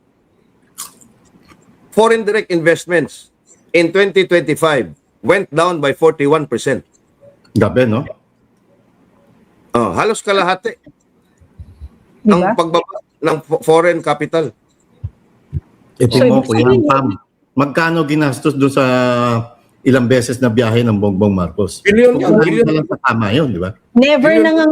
Foreign direct investments in 2025 went down by 41%. Gabi, no? Halos kalahati Diba? ang pagbaba ng foreign capital. Ito So, mo, ibig Kuya sabihin- Pam. Magkano ginastos doon sa ilang beses na biyahe ng Bongbong Marcos? Bilyon yan, Kung bilyon. lang sa tama yun, di ba? Never Yun- na nga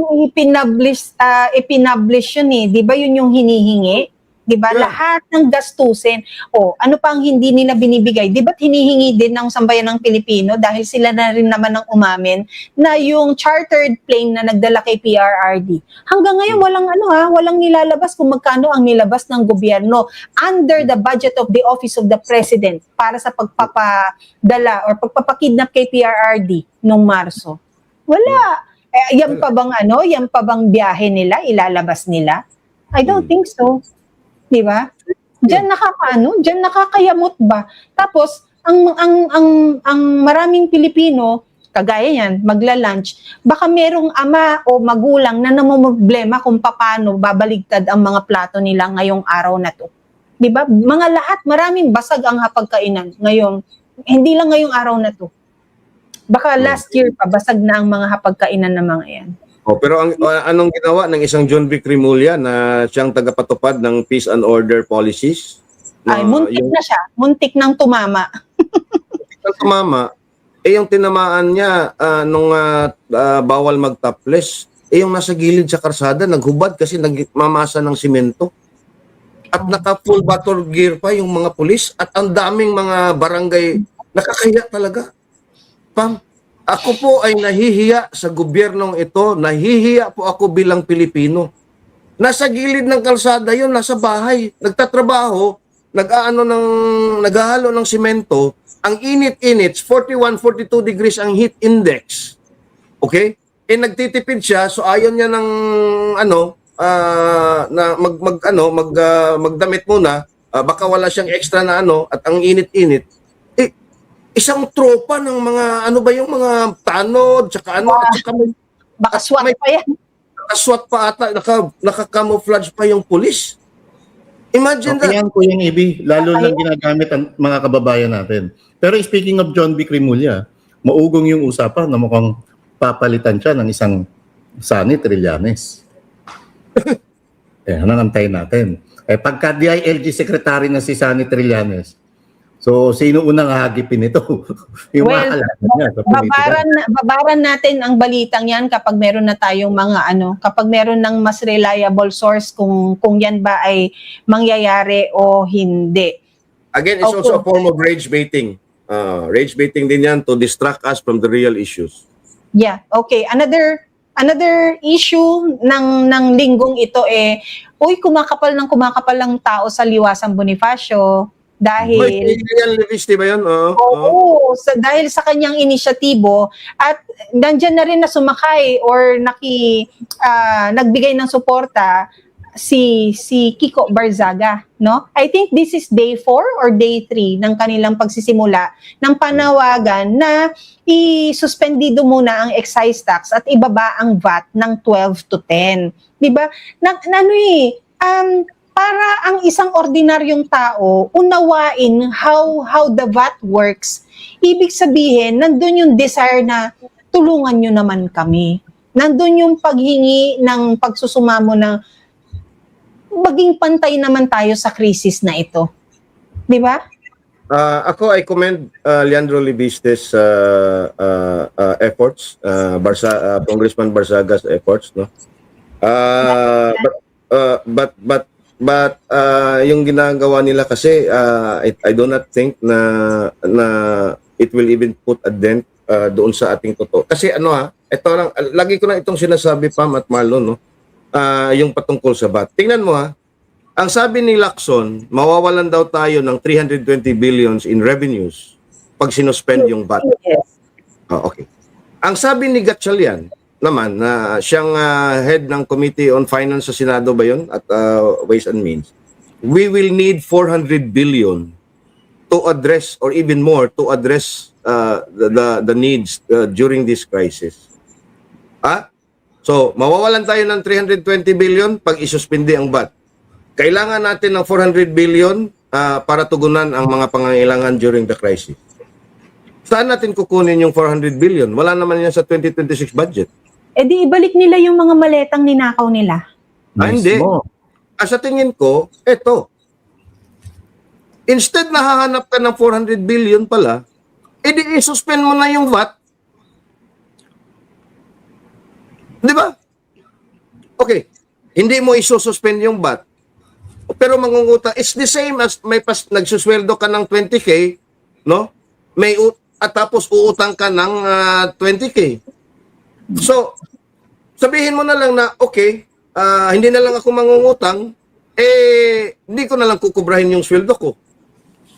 ipinablish yun eh. Di ba yun yung hinihingi? Di ba? Yeah. Lahat ng gastusin. Ano pa ang hindi nila binibigay? Di ba't hinihingi din ng sambayan ng Pilipino dahil sila na rin naman ang umamin na yung chartered plane na nagdala kay PRRD. Hanggang ngayon walang nilalabas kung magkano ang nilabas ng gobyerno under the budget of the Office of the President para sa pagpapadala or pagpapakidnap kay PRRD noong Marso. Wala. Yan pa bang biyahe nila, ilalabas nila? I don't think so. Di ba? Diyan nakakayamot ba? Tapos, ang maraming Pilipino, kagaya yan, magla-lunch, baka merong ama o magulang na namumroblema kung paano babaligtad ang mga plato nila ngayong araw na to. Di ba? Mga lahat, maraming basag ang hapagkainan ngayong, hindi lang ngayong araw na to. Baka last year pa, basag na ang mga hapagkainan ng mga yan. Pero anong ginawa ng isang John Vic Rimulya na siyang tagapatupad ng peace and order policies? Ay, muntik na siya. Muntik nang tumama. Ang tumama, yung tinamaan niya nung bawal mag-topless, yung nasa gilid sa karsada, naghubad kasi nagmamasa ng simento. At naka-full battle gear pa yung mga pulis at ang daming mga barangay, nakakaya talaga. Pam, ako po ay nahihiya sa gobyernong ito, nahihiya po ako bilang Pilipino. Nasa gilid ng kalsada yun, nasa bahay, nagtatrabaho, naghahalo ng simento, ang init-init, 41, 42 degrees ang heat index. Okay? Nagtitipid siya, so ayaw niya ng magdamit muna, baka wala siyang extra na ano at ang init-init. Eh, isang tropa ng mga ano ba yung mga tanod tsaka ano at saka may Baka SWAT may- pa yan. aswat pa ata, naka-camouflage pa yung pulis. Imagine Okay that. yan, Kuya Ibi, lalo lang ginagamit ang mga kababayan natin. Pero speaking of John B. Cremulya, maugong yung usapan na mukhang papalitan siya ng isang Sonny Trillanes. Anong antayin natin? Pagka DILG secretary na si Sonny Trillanes, so sino unang hagipin ito? Yung Well, mga kalaban niya sa politika. babaran natin ang balitang yan kapag meron na tayong kapag meron ng mas reliable source kung yan ba ay mangyayari o hindi. Again, it's also a form of rage baiting. Rage baiting din yan to distract us from the real issues. Yeah, okay. Another issue ng linggong ito kumakapal ng tao sa Liwasang Bonifacio dahil Yan, Levisti ba yun? dahil sa kanyang inisyatibo at nandyan na rin na sumakay or nagbigay ng suporta si Kiko Barzaga, no? I think this is day 4 or day 3 ng kanilang pagsisimula ng panawagan na isuspendido muna ang excise tax at ibaba ang VAT ng 12 to 10. 'Di ba? Para ang isang ordinaryong tao unawain how the VAT works, ibig sabihin nandun yung desire na tulungan nyo naman kami. Nandun yung paghingi ng pagsusumamo na maging pantay naman tayo sa krisis na ito. Di ba? Ako, I commend Leandro Libistes efforts, Congressman Barzaga's efforts, no? But yung ginagawa nila kasi I do not think na it will even put a dent doon sa ating totoo. Kasi ito lang, lagi ko na itong sinasabi, Pam at Marlon, no? Yung patungkol sa VAT. Tingnan mo ang sabi ni Lacson, mawawalan daw tayo ng 320 billions in revenues pag sinuspend yung VAT. Yes. Okay. Ang sabi ni Gatchalian naman na siyang head ng Committee on Finance sa Senado ba yun at Ways and Means, we will need 400 billion to address or even more to address the needs during this crisis. So, mawawalan tayo ng 320 billion pag isuspindi ang VAT. Kailangan natin ng 400 billion para tugunan ang mga pangangailangan during the crisis. Saan natin kukunin yung 400 billion? Wala naman yan sa 2026 budget. Di ibalik nila yung mga maletang ninakaw nila. Hindi. Mismo. Sa tingin ko, eto. Instead na hahanap ka ng 400 billion pala, edi i-suspend mo na yung VAT. Di ba? Okay. Hindi mo i-suspend yung VAT. Pero mangungutang, it's the same as nagsusweldo ka ng 20K, no? At tapos uutang ka ng 20K. So, sabihin mo na lang na, okay, hindi na lang ako mangungutang, hindi ko na lang kukubrahin yung sweldo ko.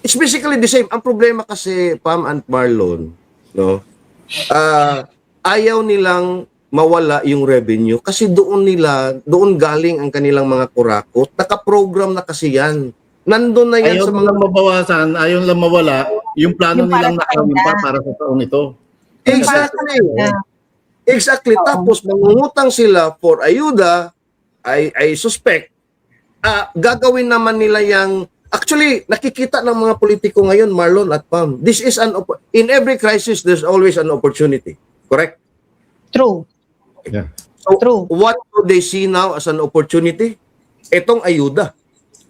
It's basically the same. Ang problema kasi, Pam and Marlon, no? Ayaw nilang mawala yung revenue kasi doon galing ang kanilang mga kurakot. Naka-program na kasi yan. Nandun na yan Ayaw sa mga... lang mabawasan, ayaw lang mawala yung plano Yung para nilang sa nakawin pa kanya. para sa taon ito. Exactly. Yeah. Exactly. Oo. Tapos mangungutang sila for ayuda, I suspect, gagawin naman nila yung... Actually, nakikita ng mga politiko ngayon, Marlon at Pam, this is in every crisis, there's always an opportunity. Correct? True. Yeah. So, True. what do they see now as an opportunity? Itong ayuda.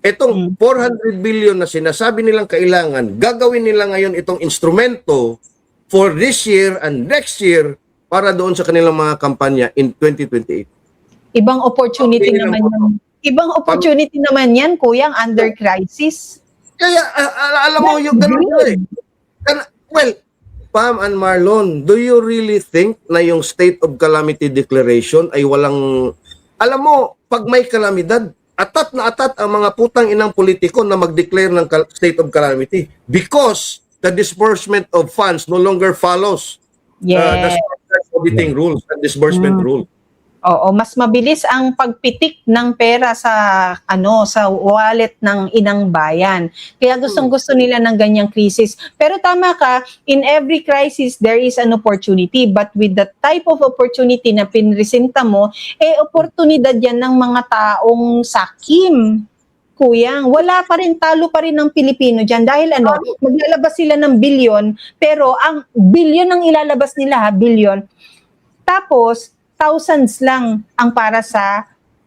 Itong 400 billion na sinasabi nilang kailangan, gagawin nila ngayon itong instrumento for this year and next year para doon sa kanilang mga kampanya in 2028. Ibang opportunity Okay, naman lang yan. Ibang opportunity naman yan, kuyang under crisis. Kaya alam mo yung ganun nila eh. Well, Pam and Marlon, do you really think na yung state of calamity declaration ay walang... Alam mo, pag may kalamidad, atat na atat ang mga putang inang politiko na mag-declare ng state of calamity because the disbursement of funds no longer follows the Yes. standard auditing rules and disbursement rule. Oo, mas mabilis ang pagpitik ng pera sa wallet ng inang bayan. Kaya gustong-gusto nila ng ganyang krisis. Pero tama ka, in every crisis there is an opportunity, but with the type of opportunity na pinresenta mo, oportunidad yan ng mga taong sakim. Kuyang, wala pa rin, talo pa rin ng Pilipino dyan dahil maglalabas sila ng bilyon, pero ang bilyon ang ilalabas nila, bilyon. Tapos thousands lang ang para sa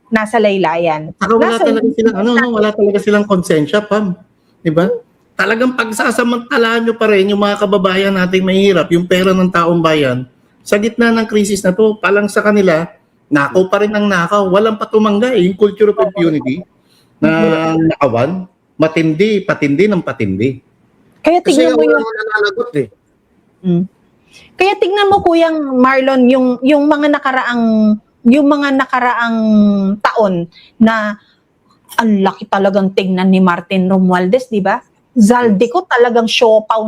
nasa laylayan. Saka wala talaga silang konsensya, Pam. 'Di ba? Talagang pagsasamantalahan nyo pa rin yung mga kababayan nating mahihirap, yung pera ng taong bayan, sa gitna ng krisis na to, palang sa kanila, nakaw pa rin ang nakaw, walang patumangga yung culture of impunity na nakawan, patindi ng patindi. Kaya Kasi tingnan mo yung nananagot eh. Kaya tingnan mo Kuyang Marlon yung mga nakaraang taon na ang laki talagang tingnan ni Martin Romualdez, 'di ba? Zaldico talagang siopaw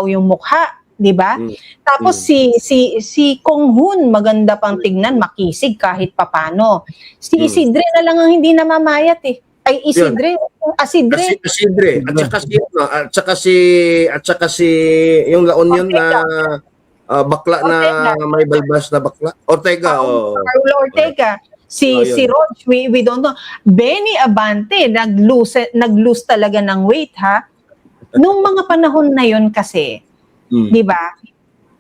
yung mukha, 'di ba? Tapos si Kong Hun maganda pang tingnan, makisig kahit papano. Si Isidre na lang ang hindi namamayat eh. Ay Isidre. Asidre. At saka si yung La Union na bakla na may balbas na bakla. Ortega. Carlo Ortega. Si Rog, we don't know. Benny Abante, nag-lose talaga ng weight, ha? Nung mga panahon na yon kasi, di ba?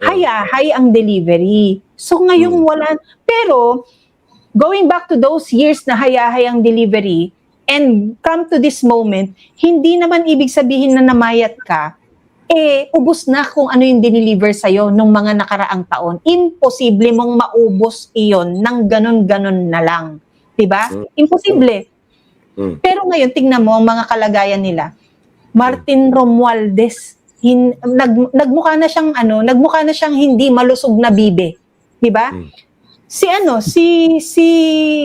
High ang delivery. So ngayon wala. Pero, going back to those years na high ang delivery, and come to this moment, hindi naman ibig sabihin na namayat ka, ubos na kung ano yung dineliver sa'yo nung mga nakaraang taon. Imposible mong maubos iyon ng ganon-ganon na lang. Diba? Imposible. Pero ngayon, tingnan mo ang mga kalagayan nila. Martin Romualdez, nagmukha na siyang hindi malusog na bibe. Diba? Si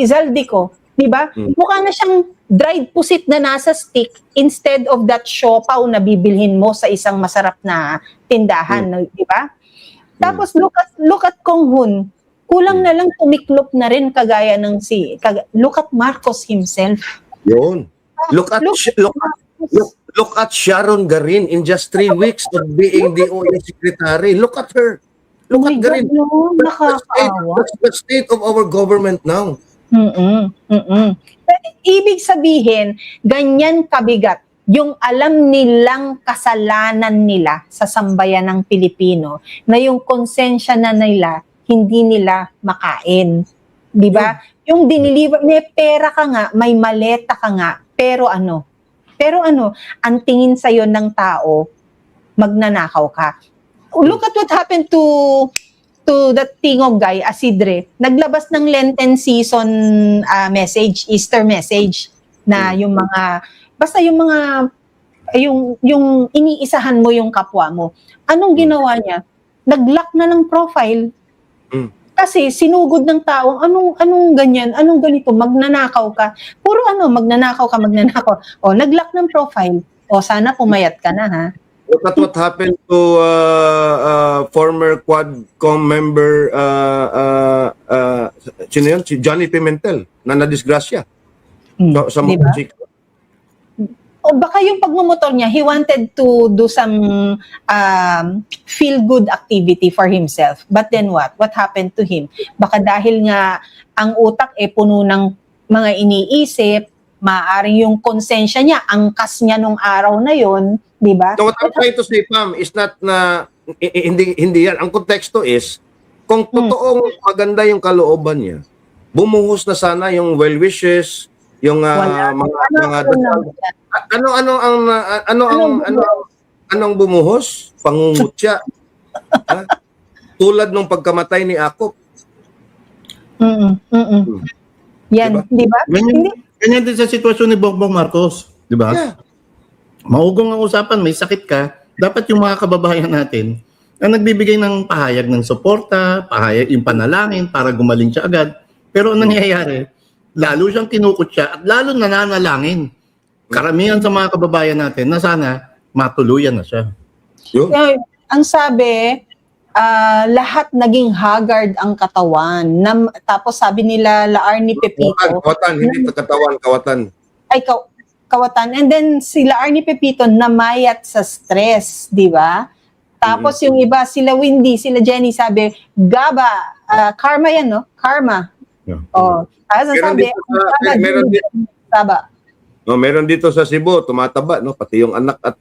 Zaldico, diba? Mukha na siyang dried pusit na nasa stick instead of that siopaw na bibilhin mo sa isang masarap na tindahan, di ba? Tapos look at Kong Hun. Kulang na lang tumiklop na rin kagaya ng look at Marcos himself. Yun. Look at Sharon Garin in just 3 weeks of being the OA secretary. Look at her. Look at Garin. That's the state of our government now. Ibig sabihin, ganyan kabigat yung alam nilang kasalanan nila sa sambayan ng Pilipino na yung konsensya na nila hindi nila makain. Di ba? Yung diniliver, may pera ka nga, may maleta ka nga, pero ano, ang tingin sa'yo ng tao, magnanakaw ka. Look at what happened to that tingog guy, Asidre. Naglabas ng Lenten season message, Easter message, na yung mga, basta yung mga, yung iniisahan mo yung kapwa mo. Anong ginawa niya? Nag-lock na ng profile. Kasi sinugod ng tao, anong ganyan, anong ganito, magnanakaw ka. Puro magnanakaw ka. O, nag-lock ng profile. O, sana pumayat ka na, ha? Look at what happened to former Quadcom member sino yun? Si Johnny Pimentel na nadisgrasya sa mga diba? chika. O baka yung pagmumotor niya, he wanted to do some feel-good activity for himself. But then what? What happened to him? Baka dahil nga ang utak puno ng mga iniisip, maaaring yung konsensya niya, angkas niya nung araw na yon, di ba? So what I'm trying to say, Pam, is not na hindi yan. Ang konteksto is, kung totoong maganda yung kalooban niya, bumuhos na sana yung well wishes, yung anong bumuhos? Pangungutya. Tulad nung pagkamatay ni Akop. Yan, di ba? Ganyan din sa sitwasyon ni Bongbong Marcos, di ba? Yeah. Maugong ang usapan, may sakit ka, dapat yung mga kababayan natin na nagbibigay ng pahayag ng suporta, pahayag yung panalangin para gumaling siya agad. Pero ang nangyayari, lalo siyang kinukutya at lalo nananalangin. Karamihan sa mga kababayan natin na sana matuluyan na siya. Yun. Ang sabi, lahat naging haggard ang katawan. Tapos sabi nila, Arnie Pepito, Kawatan, hindi to katawan, kawatan. ay kawatan. And then sila Arnie Pepito namayat sa stress, di ba? Tapos yung iba, sila Windy, sila Jenny, sabi, GABA, karma yan, no? Karma. Yeah. Oh, tapos Meron sabi, dito sa- meron dito sa Cebu, tumataba, no? Pati yung anak at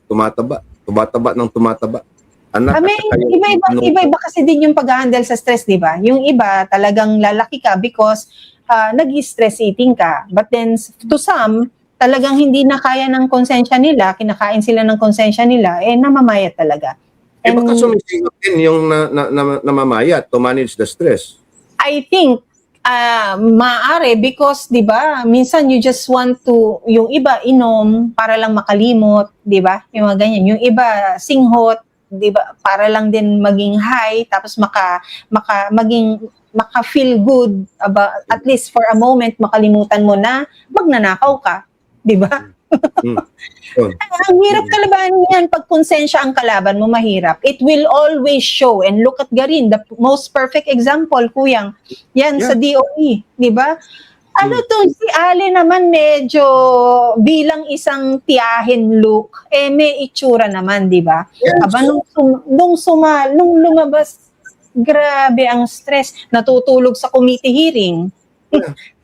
tumataba. Tumataba ng tumataba. Anak Kami, at saka yung- iba-iba kasi din yung pag-handle sa stress, di ba? Yung iba, talagang lalaki ka because nag-stress eating ka. But then, to some, talagang hindi na kaya ng konsensya nila, kinakain sila ng konsensya nila, namamayat talaga. Eh, baka sumisingot din yung namamayat to manage the stress. I think, maaari because, di ba, minsan you just want to, yung iba inom para lang makalimot, di ba? Yung mga ganyan. Yung iba singhot, di ba, para lang din maging high, tapos maka-feel good about, at least for a moment, makalimutan mo na magnanakaw ka, di ba? Oh. Ang hirap kalabanin yan pag konsensya ang kalaban mo, mahirap. It will always show. And look at Garin, the most perfect example, kuyang. Yan sa DOE, di ba? Ano to, si Ale naman medyo bilang isang tiyahin look, may itsura naman, di ba? Yes. Aba, nung lumabas, grabe ang stress. Natutulog sa committee hearing.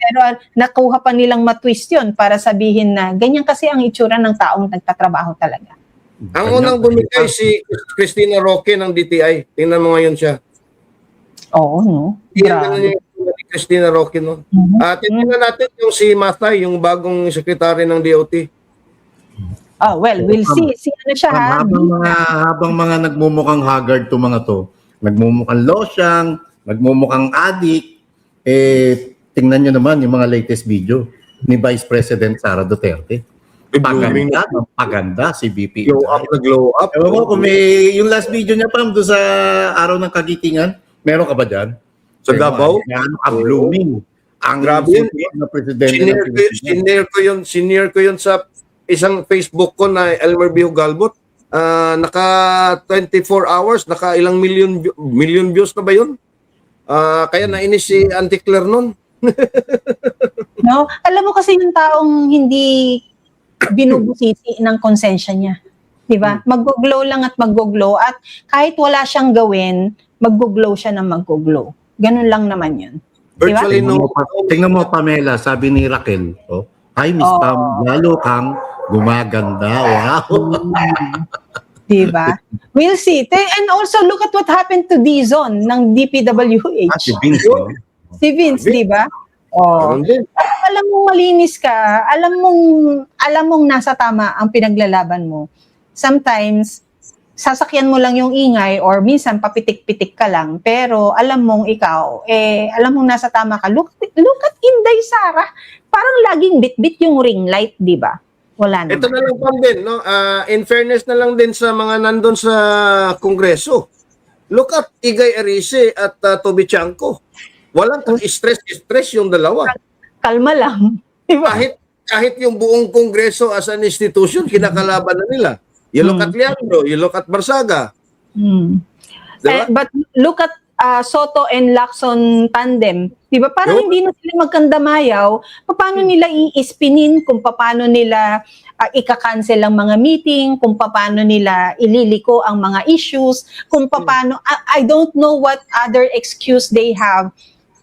Pero nakuha pa nilang matwist yun para sabihin na ganyan kasi ang itsura ng taong nagtatrabaho talaga. Ang unang bumigay si Christina Roque ng DTI. Tingnan mo ngayon siya. Oo, no? Tingnan Grabe. niyo yung ni Christina Roque, no? Tingnan natin yung si Matay, yung bagong sekretary ng DOT. Oh, well, we'll see. See ano siya, ha? Habang mga nagmumukhang haggard to mga to, nagmumukhang losyang, nagmumukhang addict, tingnan nyo naman yung mga latest video ni Vice President Sara Duterte. Paganda si VP. Glow up na glow up. Ewan ko kung may, yung last video niya pa doon sa araw ng kagitingan, meron ka ba dyan? Sa Davao? Blooming. Ang Grabe yun. na presidente ng Pilipinas. Senior ko yun sa isang Facebook ko na Elmer B. Galbot. Naka 24 hours, naka ilang million views na ba yun? Kaya nainis si Auntie Claire nun. No? Alam mo kasi yung taong hindi binubusisi ng konsensya niya. Di ba? Mag-glow lang at mag-glow. At kahit wala siyang gawin, mag-glow siya ng mag-glow. Ganun lang naman yun. Diba? Virtually no. Tingnan mo, Pamela, sabi ni Raquel, hi Miss Pam, lalo kang gumaganda. Wow! Diba? We'll see. And also, look at what happened to Dizon ng DPWH. Si Vince, no? Si Vince, di ba? Oh. Alam mong malinis ka, alam mong nasa tama ang pinaglalaban mo. Sometimes, sasakyan mo lang yung ingay or minsan papitik-pitik ka lang, pero alam mong ikaw, alam mong nasa tama ka. Look at Inday Sara. Parang laging bit-bit yung ring light, di ba? Wala naman. Ito na lang pang din, no? In fairness na lang din sa mga nandun sa Kongreso. Look at Igay Arice at Toby Chanco. Walang stress yung dalawa. Kalma lang. Diba? Kahit yung buong Kongreso as an institution, kinakalaban na nila. You look at Leandro, you look at Barsaga. Diba? But look at Soto and Lacson tandem. Diba? Parang hindi na sila magkandamayaw. Paano nila i-spinin, kung paano nila ika-cancel ang mga meeting, kung paano nila ililiko ang mga issues, kung paano, I don't know what other excuse they have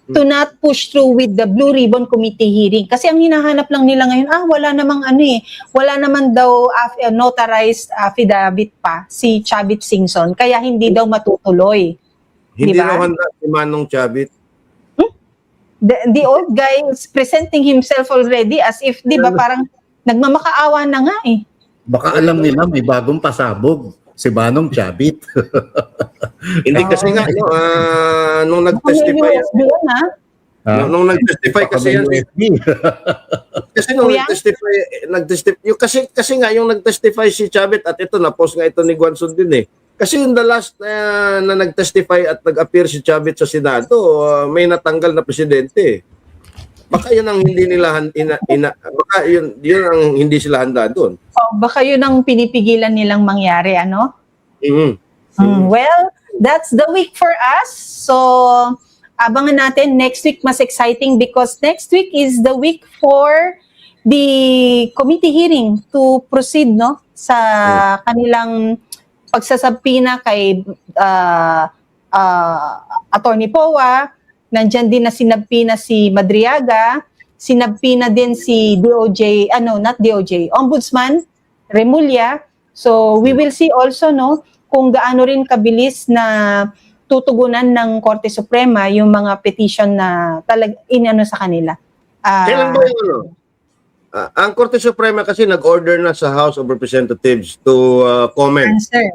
to not push through with the Blue Ribbon Committee hearing. Kasi ang hinahanap lang nila ngayon, wala namang wala naman daw notarized affidavit pa si Chavit Singson, kaya hindi daw matutuloy. Hindi diba? raw handa si Manong Chavit. The old guy is presenting himself already as if, di ba, parang nagmamakaawa na nga eh. Baka alam nila may bagong pasabog si Manong Chavit. Hindi kasi nga, nung nag-testify, nung nag-testify kasi yan, kasi nung nag-testify, kasi nga yung nag-testify si Chavit at ito, na-post nga ito ni Guanzon din eh. Kasi yung the last na nag-testify at nag-appear si Chavit sa Senado, may natanggal na presidente. Baka yun ang hindi nila baka yun ang hindi sila handa doon. Baka yun ang pinipigilan nilang mangyari, ano? Mm-hmm. Well, that's the week for us. So, abangan natin next week, mas exciting because next week is the week for the committee hearing to proceed no sa kanilang pagsasabpina kay Attorney Poa. Nandyan din na sinabpina si Madriaga, sinabpina din si DOJ, not DOJ, Ombudsman Remulla. So we will see also no kung gaano rin kabilis na tutugunan ng Korte Suprema yung mga petition na inano sa kanila. Kailan ba yung ang Korte Suprema kasi nag-order na sa House of Representatives to comment. Answer.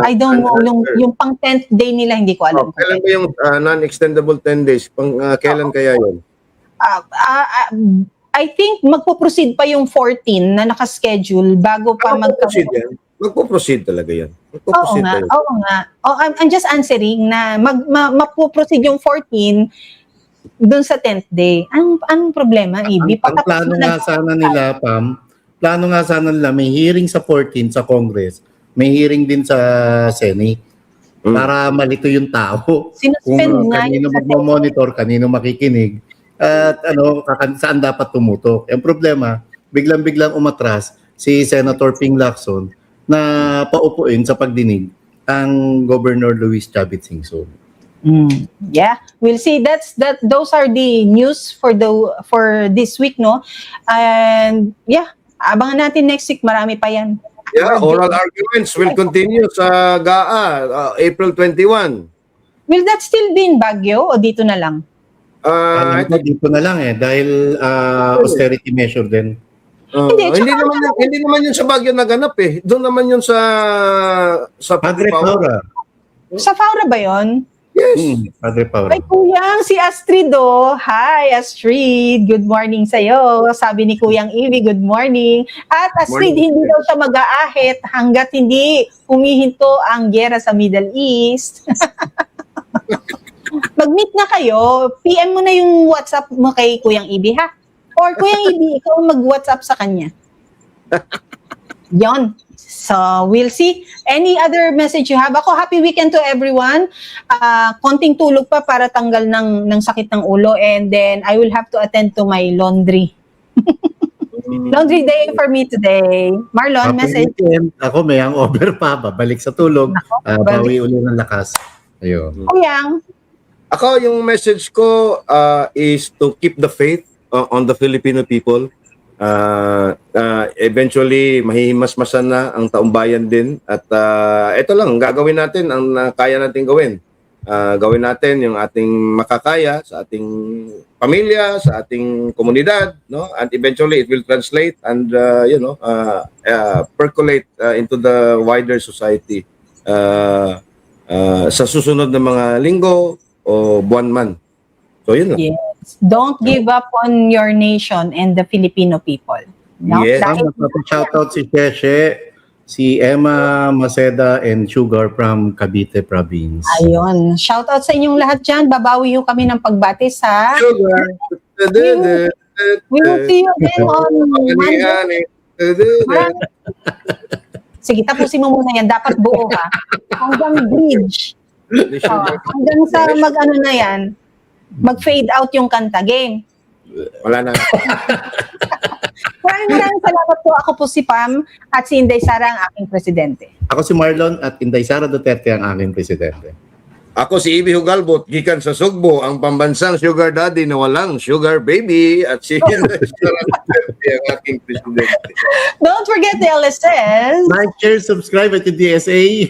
I don't know yung pang 10th day nila, hindi ko alam. Kailan ba yung non-extendable 10 days? Kailan kaya yun? I think magpo-proceed pa yung 14 na naka-schedule bago pa Magpo-proceed yan. Magpo-proceed talaga yan. Oo nga. I'm just answering na magpo-proceed yung 14 dun sa 10th day. Anong problema, Ibi? Ang plano nga sana nila, Pam, may hearing sa 14 sa Congress, may hearing din sa Senate para malito yung tao. Sinuspend Kung nga kanino yun sa magmo-monitor, kanino makikinig, at saan dapat tumutok. Ang problema, biglang-biglang umatras si Senator Ping Lacson na paupuin sa pagdinig ang Governor Luis Chavit Singson. Yeah, we'll see. Those are the news for this week, no? And yeah, abangan natin next week. Marami pa yan. Yeah, oral arguments will continue sa GAA, April 21. Will that still be in Baguio o dito na lang? Dito na lang dahil austerity measure din. Hindi naman yun sa Baguio naganap eh. Doon naman yun sa Padre Paura. Sa Faura ba yun? Yes. Padre Paura. Ay, Kuyang, si Astrid Hi, Astrid. Good morning sa'yo. Sabi ni Kuyang Ivy, good morning. At Astrid, hindi daw siya mag-aahit hanggat hindi humihinto ang gyera sa Middle East. Mag-meet na kayo. PM mo na yung WhatsApp mo kay Kuyang Ivy, ha? Or Kuyang Ivy, ikaw mag-WhatsApp sa kanya. Yon. So, we'll see. Any other message you have? Ako, happy weekend to everyone. Konting tulog pa para tanggal ng sakit ng ulo. And then, I will have to attend to my laundry. Laundry day for me today. Marlon, Happy message. weekend. Ako may hangover pa. Babalik sa tulog. Bawi uli ng lakas. Ayun. Kuyang. Ako, yung message ko is to keep the faith on the Filipino people. Eventually mahihimasmasan na ang taumbayan din at ito lang gagawin natin ang kaya natin gawin. Gawin natin yung ating makakaya sa ating pamilya, sa ating komunidad, no? And eventually it will translate and percolate into the wider society sa susunod na mga linggo o buwan man. So yun lang. Yes. Don't give up on your nation and the Filipino people. No? Yes. Shoutout si Sheshe, si Emma Maceda and Sugar from Cavite Province. Ayun. Shout out sa inyong lahat dyan. Babawi ho kami ng pagbati sa... Sugar. We will see you again on Monday. Sige, tapusin mo muna yan. Dapat buo ha. Hanggang bridge. Hanggang sa mag-ano na yan, mag-fade out yung kanta. Game. Wala na. Maraming salamat po. Ako po si Pam at si Inday Sara ang aking presidente. Ako si Marlon at Inday Sara Duterte ang aking presidente. Ako si Ibi Hugalbot, gikan sa Sugbo, ang pambansang sugar daddy na walang sugar baby at si Inday Sara Duterte ang aking presidente. Don't forget the LSS. Like, share, subscribe at yung DSA.